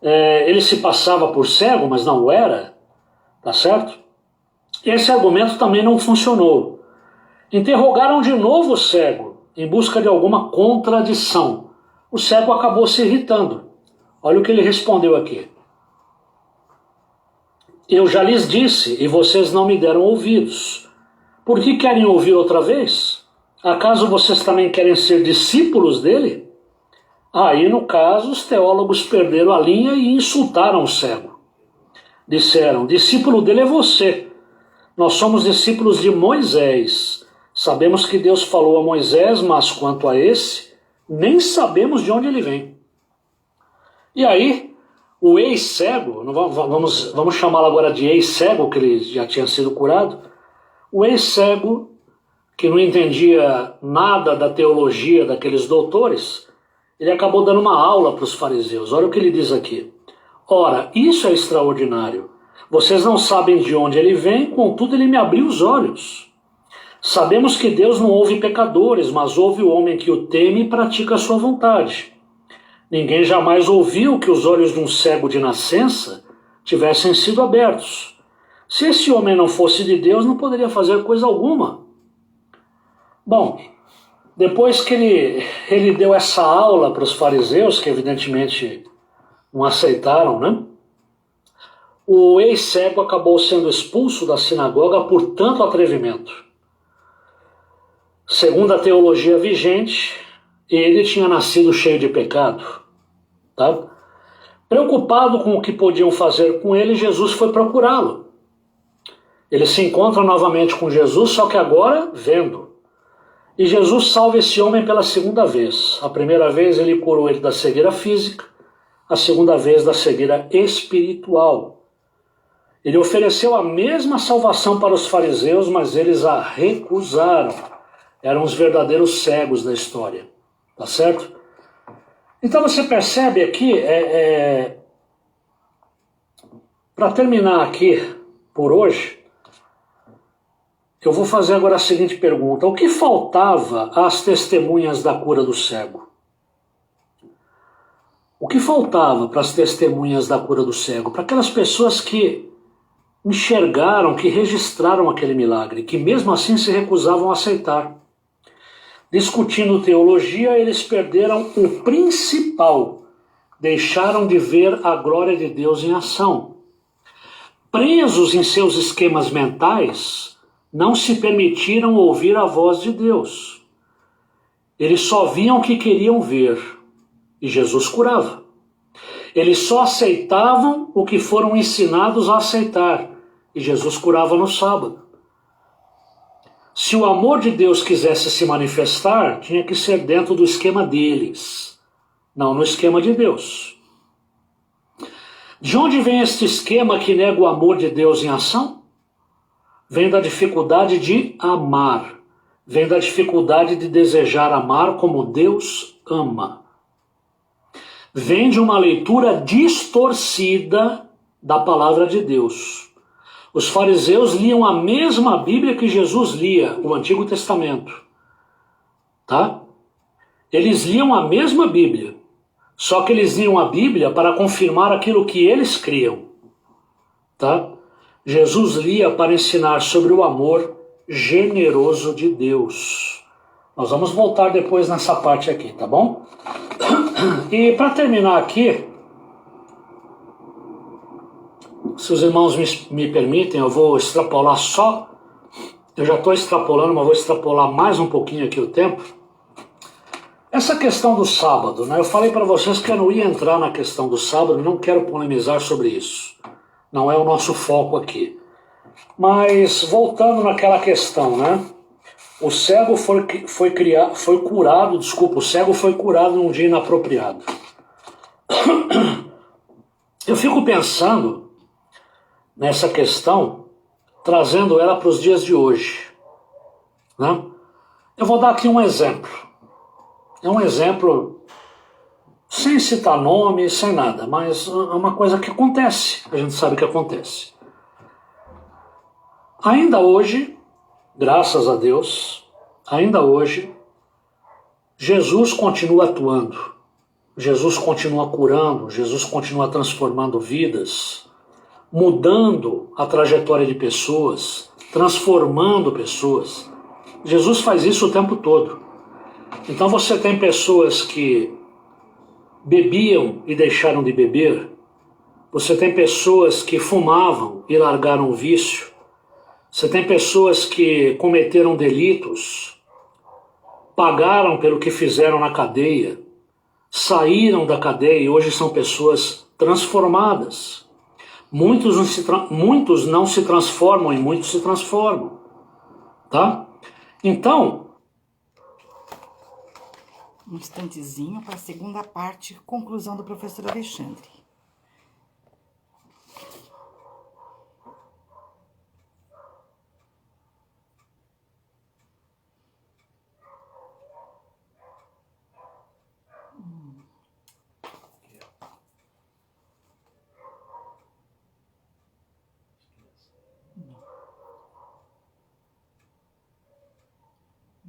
ele se passava por cego, mas não o era, tá certo? Esse argumento também não funcionou. Interrogaram de novo o cego, em busca de alguma contradição. O cego acabou se irritando. Olha o que ele respondeu aqui. Eu já lhes disse, e vocês não me deram ouvidos. Por que querem ouvir outra vez? Acaso vocês também querem ser discípulos dele? Aí, no caso, os teólogos perderam a linha e insultaram o cego. Disseram, discípulo dele é você. Nós somos discípulos de Moisés. Sabemos que Deus falou a Moisés, mas quanto a esse, nem sabemos de onde ele vem. E aí, o ex-cego, vamos chamá-lo agora de ex-cego, que ele já tinha sido curado, o ex-cego, que não entendia nada da teologia daqueles doutores, ele acabou dando uma aula para os fariseus. Olha o que ele diz aqui. Ora, isso é extraordinário. Vocês não sabem de onde ele vem, contudo ele me abriu os olhos. Sabemos que Deus não ouve pecadores, mas ouve o homem que o teme e pratica a sua vontade. Ninguém jamais ouviu que os olhos de um cego de nascença tivessem sido abertos. Se esse homem não fosse de Deus, não poderia fazer coisa alguma. Bom, depois que ele deu essa aula para os fariseus, que evidentemente não aceitaram, né? O ex-cego acabou sendo expulso da sinagoga por tanto atrevimento. Segundo a teologia vigente, ele tinha nascido cheio de pecado. Tá? Preocupado com o que podiam fazer com ele, Jesus foi procurá-lo. Ele se encontra novamente com Jesus, só que agora vendo. E Jesus salva esse homem pela segunda vez. A primeira vez ele curou ele da cegueira física, a segunda vez da cegueira espiritual. Ele ofereceu a mesma salvação para os fariseus, mas eles a recusaram. Eram os verdadeiros cegos da história. Tá certo? Então você percebe aqui, para terminar aqui por hoje, eu vou fazer agora a seguinte pergunta. O que faltava às testemunhas da cura do cego? O que faltava para as testemunhas da cura do cego? Para aquelas pessoas que enxergaram, que registraram aquele milagre, que mesmo assim se recusavam a aceitar. Discutindo teologia, eles perderam o principal. Deixaram de ver a glória de Deus em ação. Presos em seus esquemas mentais, não se permitiram ouvir a voz de Deus. Eles só viam o que queriam ver, e Jesus curava. Eles só aceitavam o que foram ensinados a aceitar, e Jesus curava no sábado. Se o amor de Deus quisesse se manifestar, tinha que ser dentro do esquema deles, não no esquema de Deus. De onde vem este esquema que nega o amor de Deus em ação? Vem da dificuldade de amar, vem da dificuldade de desejar amar como Deus ama. Vem de uma leitura distorcida da palavra de Deus. Os fariseus liam a mesma Bíblia que Jesus lia, o Antigo Testamento. Tá? Eles liam a mesma Bíblia, só que eles liam a Bíblia para confirmar aquilo que eles criam. Tá? Jesus lia para ensinar sobre o amor generoso de Deus. Nós vamos voltar depois nessa parte aqui, tá bom? E para terminar aqui, se os irmãos me permitem, eu vou extrapolar só. Eu já estou extrapolando, mas vou extrapolar mais um pouquinho aqui o tempo. Essa questão do sábado, né? Eu falei para vocês que eu não ia entrar na questão do sábado, não quero polemizar sobre isso. Não é o nosso foco aqui. Mas voltando naquela questão, né? O cego foi curado num dia inapropriado. Eu fico pensando nessa questão, trazendo ela para os dias de hoje. Né? Eu vou dar aqui um exemplo. É um exemplo sem citar nome, sem nada, mas é uma coisa que acontece, a gente sabe que acontece. Ainda hoje, graças a Deus, ainda hoje, Jesus continua atuando, Jesus continua curando, Jesus continua transformando vidas, mudando a trajetória de pessoas, transformando pessoas. Jesus faz isso o tempo todo. Então você tem pessoas que bebiam e deixaram de beber, você tem pessoas que fumavam e largaram o vício, você tem pessoas que cometeram delitos, pagaram pelo que fizeram na cadeia, saíram da cadeia e hoje são pessoas transformadas. Muitos não se transformam e muitos se transformam. Tá? Então, um instantezinho para a segunda parte, conclusão do professor Alexandre.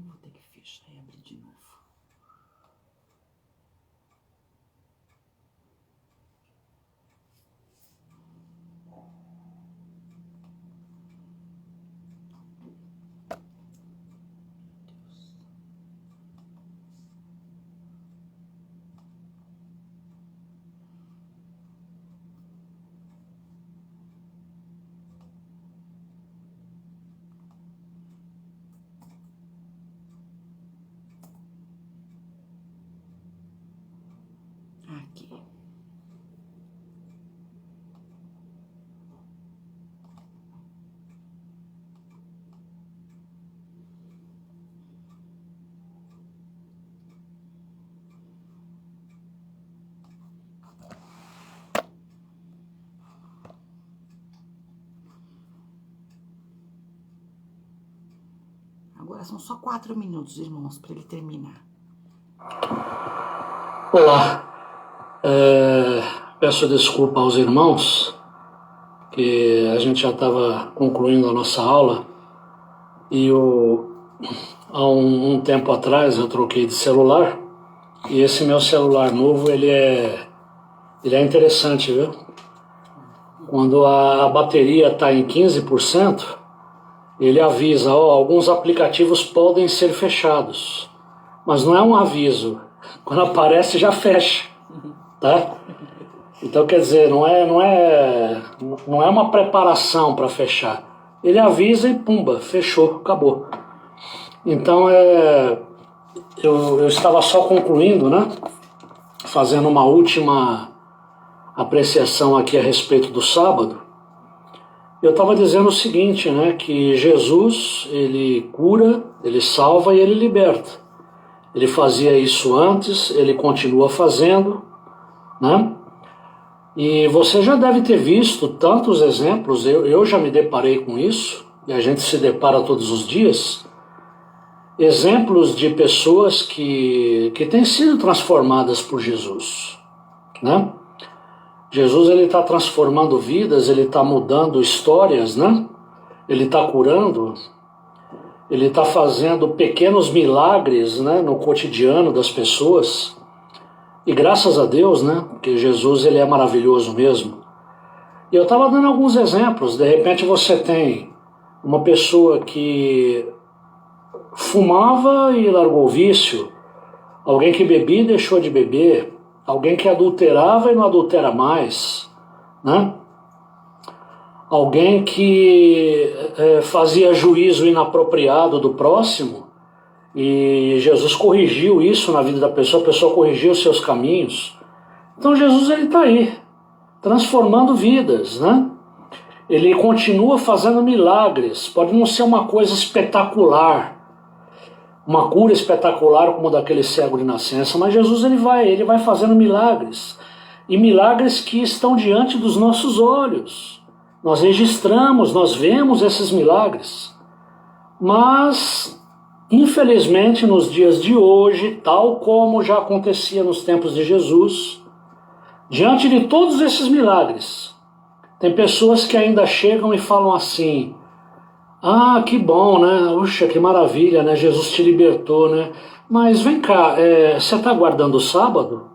Vou ter que fechar e abrir de novo. Aqui. Agora são só 4 minutos, irmãos, para ele terminar. Olá, peço desculpa aos irmãos, que a gente já estava concluindo a nossa aula e há um tempo atrás eu troquei de celular e esse meu celular novo, ele é interessante, viu? Quando a bateria está em 15%, ele avisa, alguns aplicativos podem ser fechados, mas não é um aviso. Quando aparece, já fecha, tá? Então, quer dizer, não é uma preparação para fechar. Ele avisa e pumba, fechou, acabou. Então, eu estava só concluindo, né? Fazendo uma última apreciação aqui a respeito do sábado. Eu estava dizendo o seguinte, né? Que Jesus, ele cura, ele salva e ele liberta. Ele fazia isso antes, ele continua fazendo, né? E você já deve ter visto tantos exemplos, eu já me deparei com isso, e a gente se depara todos os dias, exemplos de pessoas que têm sido transformadas por Jesus, né? Jesus, ele está transformando vidas, ele está mudando histórias, né? Ele está curando, ele está fazendo pequenos milagres, né, no cotidiano das pessoas. E graças a Deus, né, que Jesus, ele é maravilhoso mesmo. E eu estava dando alguns exemplos. De repente você tem uma pessoa que fumava e largou o vício, alguém que bebia e deixou de beber, alguém que adulterava e não adultera mais, né? Alguém que fazia juízo inapropriado do próximo e Jesus corrigiu isso na vida da pessoa, a pessoa corrigiu os seus caminhos. Então Jesus, ele está aí, transformando vidas, né? Ele continua fazendo milagres, pode não ser uma coisa espetacular, uma cura espetacular como daquele cego de nascença, mas Jesus, ele vai fazendo milagres, e milagres que estão diante dos nossos olhos. Nós registramos, nós vemos esses milagres, mas infelizmente nos dias de hoje, tal como já acontecia nos tempos de Jesus, diante de todos esses milagres, tem pessoas que ainda chegam e falam assim: ah, que bom, né? Puxa, que maravilha, né? Jesus te libertou, né? Mas vem cá, você está guardando o sábado?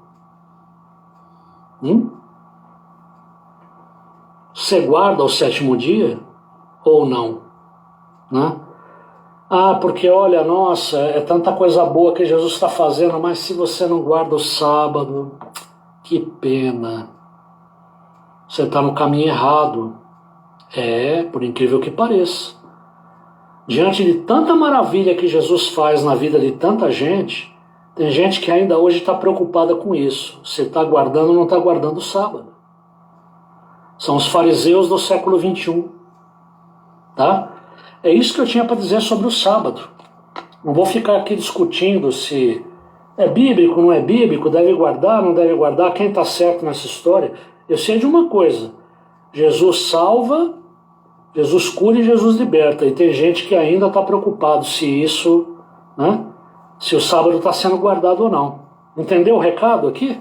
Você guarda o 7º dia ou não? Né? Ah, porque olha, nossa, é tanta coisa boa que Jesus está fazendo, mas se você não guarda o sábado, que pena. Você está no caminho errado. Por incrível que pareça. Diante de tanta maravilha que Jesus faz na vida de tanta gente, tem gente que ainda hoje está preocupada com isso. Você está guardando ou não está guardando o sábado? São os fariseus do século XXI. Tá? É isso que eu tinha para dizer sobre o sábado. Não vou ficar aqui discutindo se é bíblico, não é bíblico, deve guardar, não deve guardar, quem está certo nessa história. Eu sei de uma coisa: Jesus salva, Jesus cura e Jesus liberta. E tem gente que ainda está preocupado se isso, né, se o sábado está sendo guardado ou não. Entendeu o recado aqui?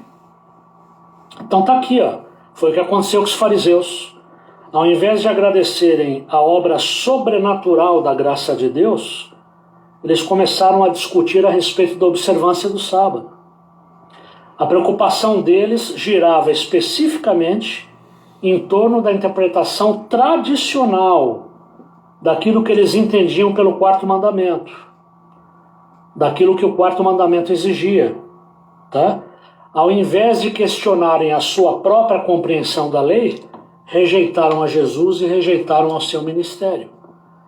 Então tá aqui, ó. Foi o que aconteceu com os fariseus. Ao invés de agradecerem a obra sobrenatural da graça de Deus, eles começaram a discutir a respeito da observância do sábado. A preocupação deles girava especificamente em torno da interpretação tradicional daquilo que eles entendiam pelo 4º mandamento, daquilo que o 4º mandamento exigia, tá? Ao invés de questionarem a sua própria compreensão da lei, rejeitaram a Jesus e rejeitaram ao seu ministério.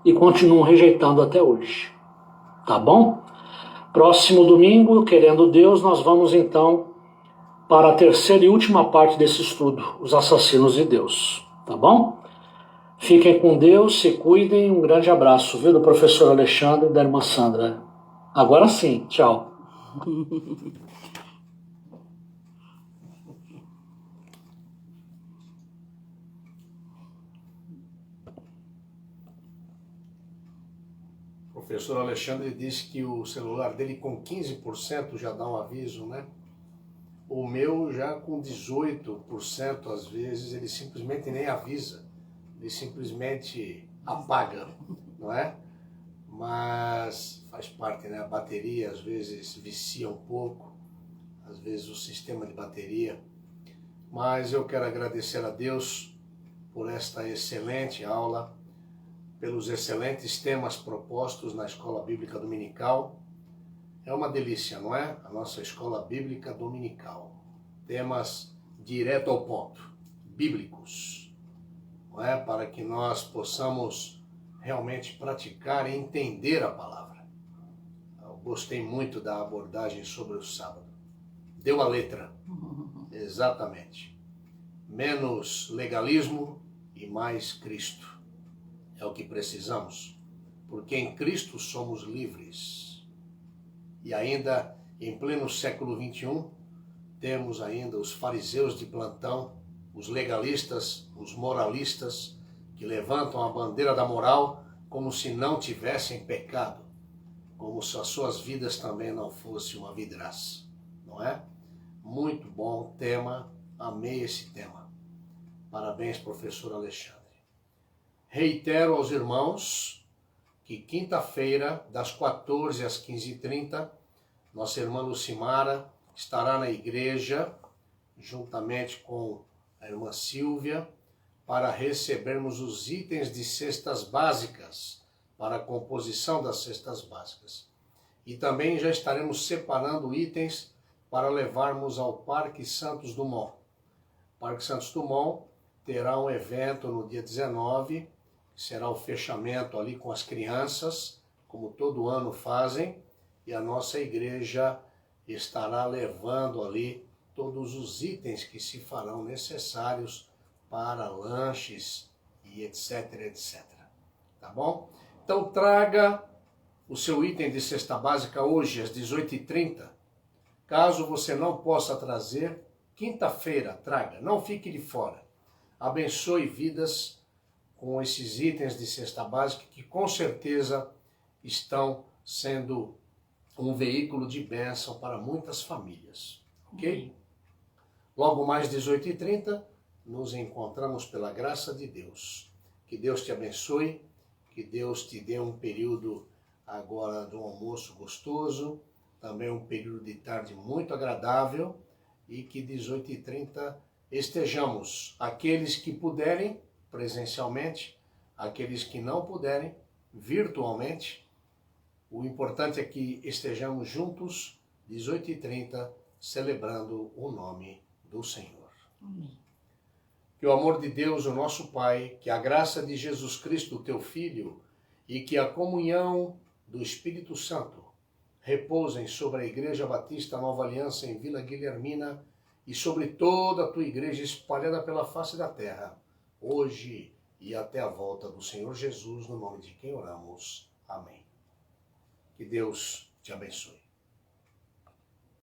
E continuam rejeitando até hoje. Tá bom? Próximo domingo, querendo Deus, nós vamos então para a terceira e última parte desse estudo, os assassinos de Deus, tá bom? Fiquem com Deus, se cuidem, um grande abraço, viu, do professor Alexandre e da irmã Sandra. Agora sim, tchau. O professor Alexandre disse que o celular dele com 15% já dá um aviso, né? O meu já com 18%, às vezes, ele simplesmente nem avisa. Ele simplesmente apaga, não é? Mas faz parte, né? A bateria às vezes vicia um pouco, às vezes o sistema de bateria. Mas eu quero agradecer a Deus por esta excelente aula, pelos excelentes temas propostos na Escola Bíblica Dominical. É uma delícia, não é? A nossa Escola Bíblica Dominical. Temas direto ao ponto, bíblicos, não é? Para que nós possamos realmente praticar e entender a palavra. Eu gostei muito da abordagem sobre o sábado. Deu a letra, exatamente. Menos legalismo e mais Cristo. É o que precisamos, porque em Cristo somos livres. E ainda, em pleno século XXI, temos ainda os fariseus de plantão, os legalistas, os moralistas, que levantam a bandeira da moral como se não tivessem pecado, como se as suas vidas também não fossem uma vidraça, não é? Muito bom tema, amei esse tema. Parabéns, professor Alexandre. Reitero aos irmãos que quinta-feira, das 14 às 15h30, nossa irmã Lucimara estará na igreja, juntamente com a irmã Silvia, para recebermos os itens de cestas básicas, para a composição das cestas básicas. E também já estaremos separando itens para levarmos ao Parque Santos Dumont. O Parque Santos Dumont terá um evento no dia 19, que será o fechamento ali com as crianças, como todo ano fazem, e a nossa igreja estará levando ali todos os itens que se farão necessários para lanches e etc, etc. Tá bom? Então traga o seu item de cesta básica hoje às 18h30. Caso você não possa trazer, quinta-feira traga, não fique de fora. Abençoe vidas com esses itens de cesta básica que com certeza estão sendo um veículo de bênção para muitas famílias, ok? Logo mais 18h30, nos encontramos pela graça de Deus. Que Deus te abençoe, que Deus te dê um período agora de um almoço gostoso, também um período de tarde muito agradável e que 18h30 estejamos, aqueles que puderem, presencialmente, aqueles que não puderem, virtualmente. O importante é que estejamos juntos, 18h30, celebrando o nome do Senhor. Amém. Que o amor de Deus, o nosso Pai, que a graça de Jesus Cristo, teu Filho, e que a comunhão do Espírito Santo repousem sobre a Igreja Batista Nova Aliança em Vila Guilhermina e sobre toda a tua igreja espalhada pela face da terra, hoje e até a volta do Senhor Jesus, no nome de quem oramos. Amém. Que Deus te abençoe.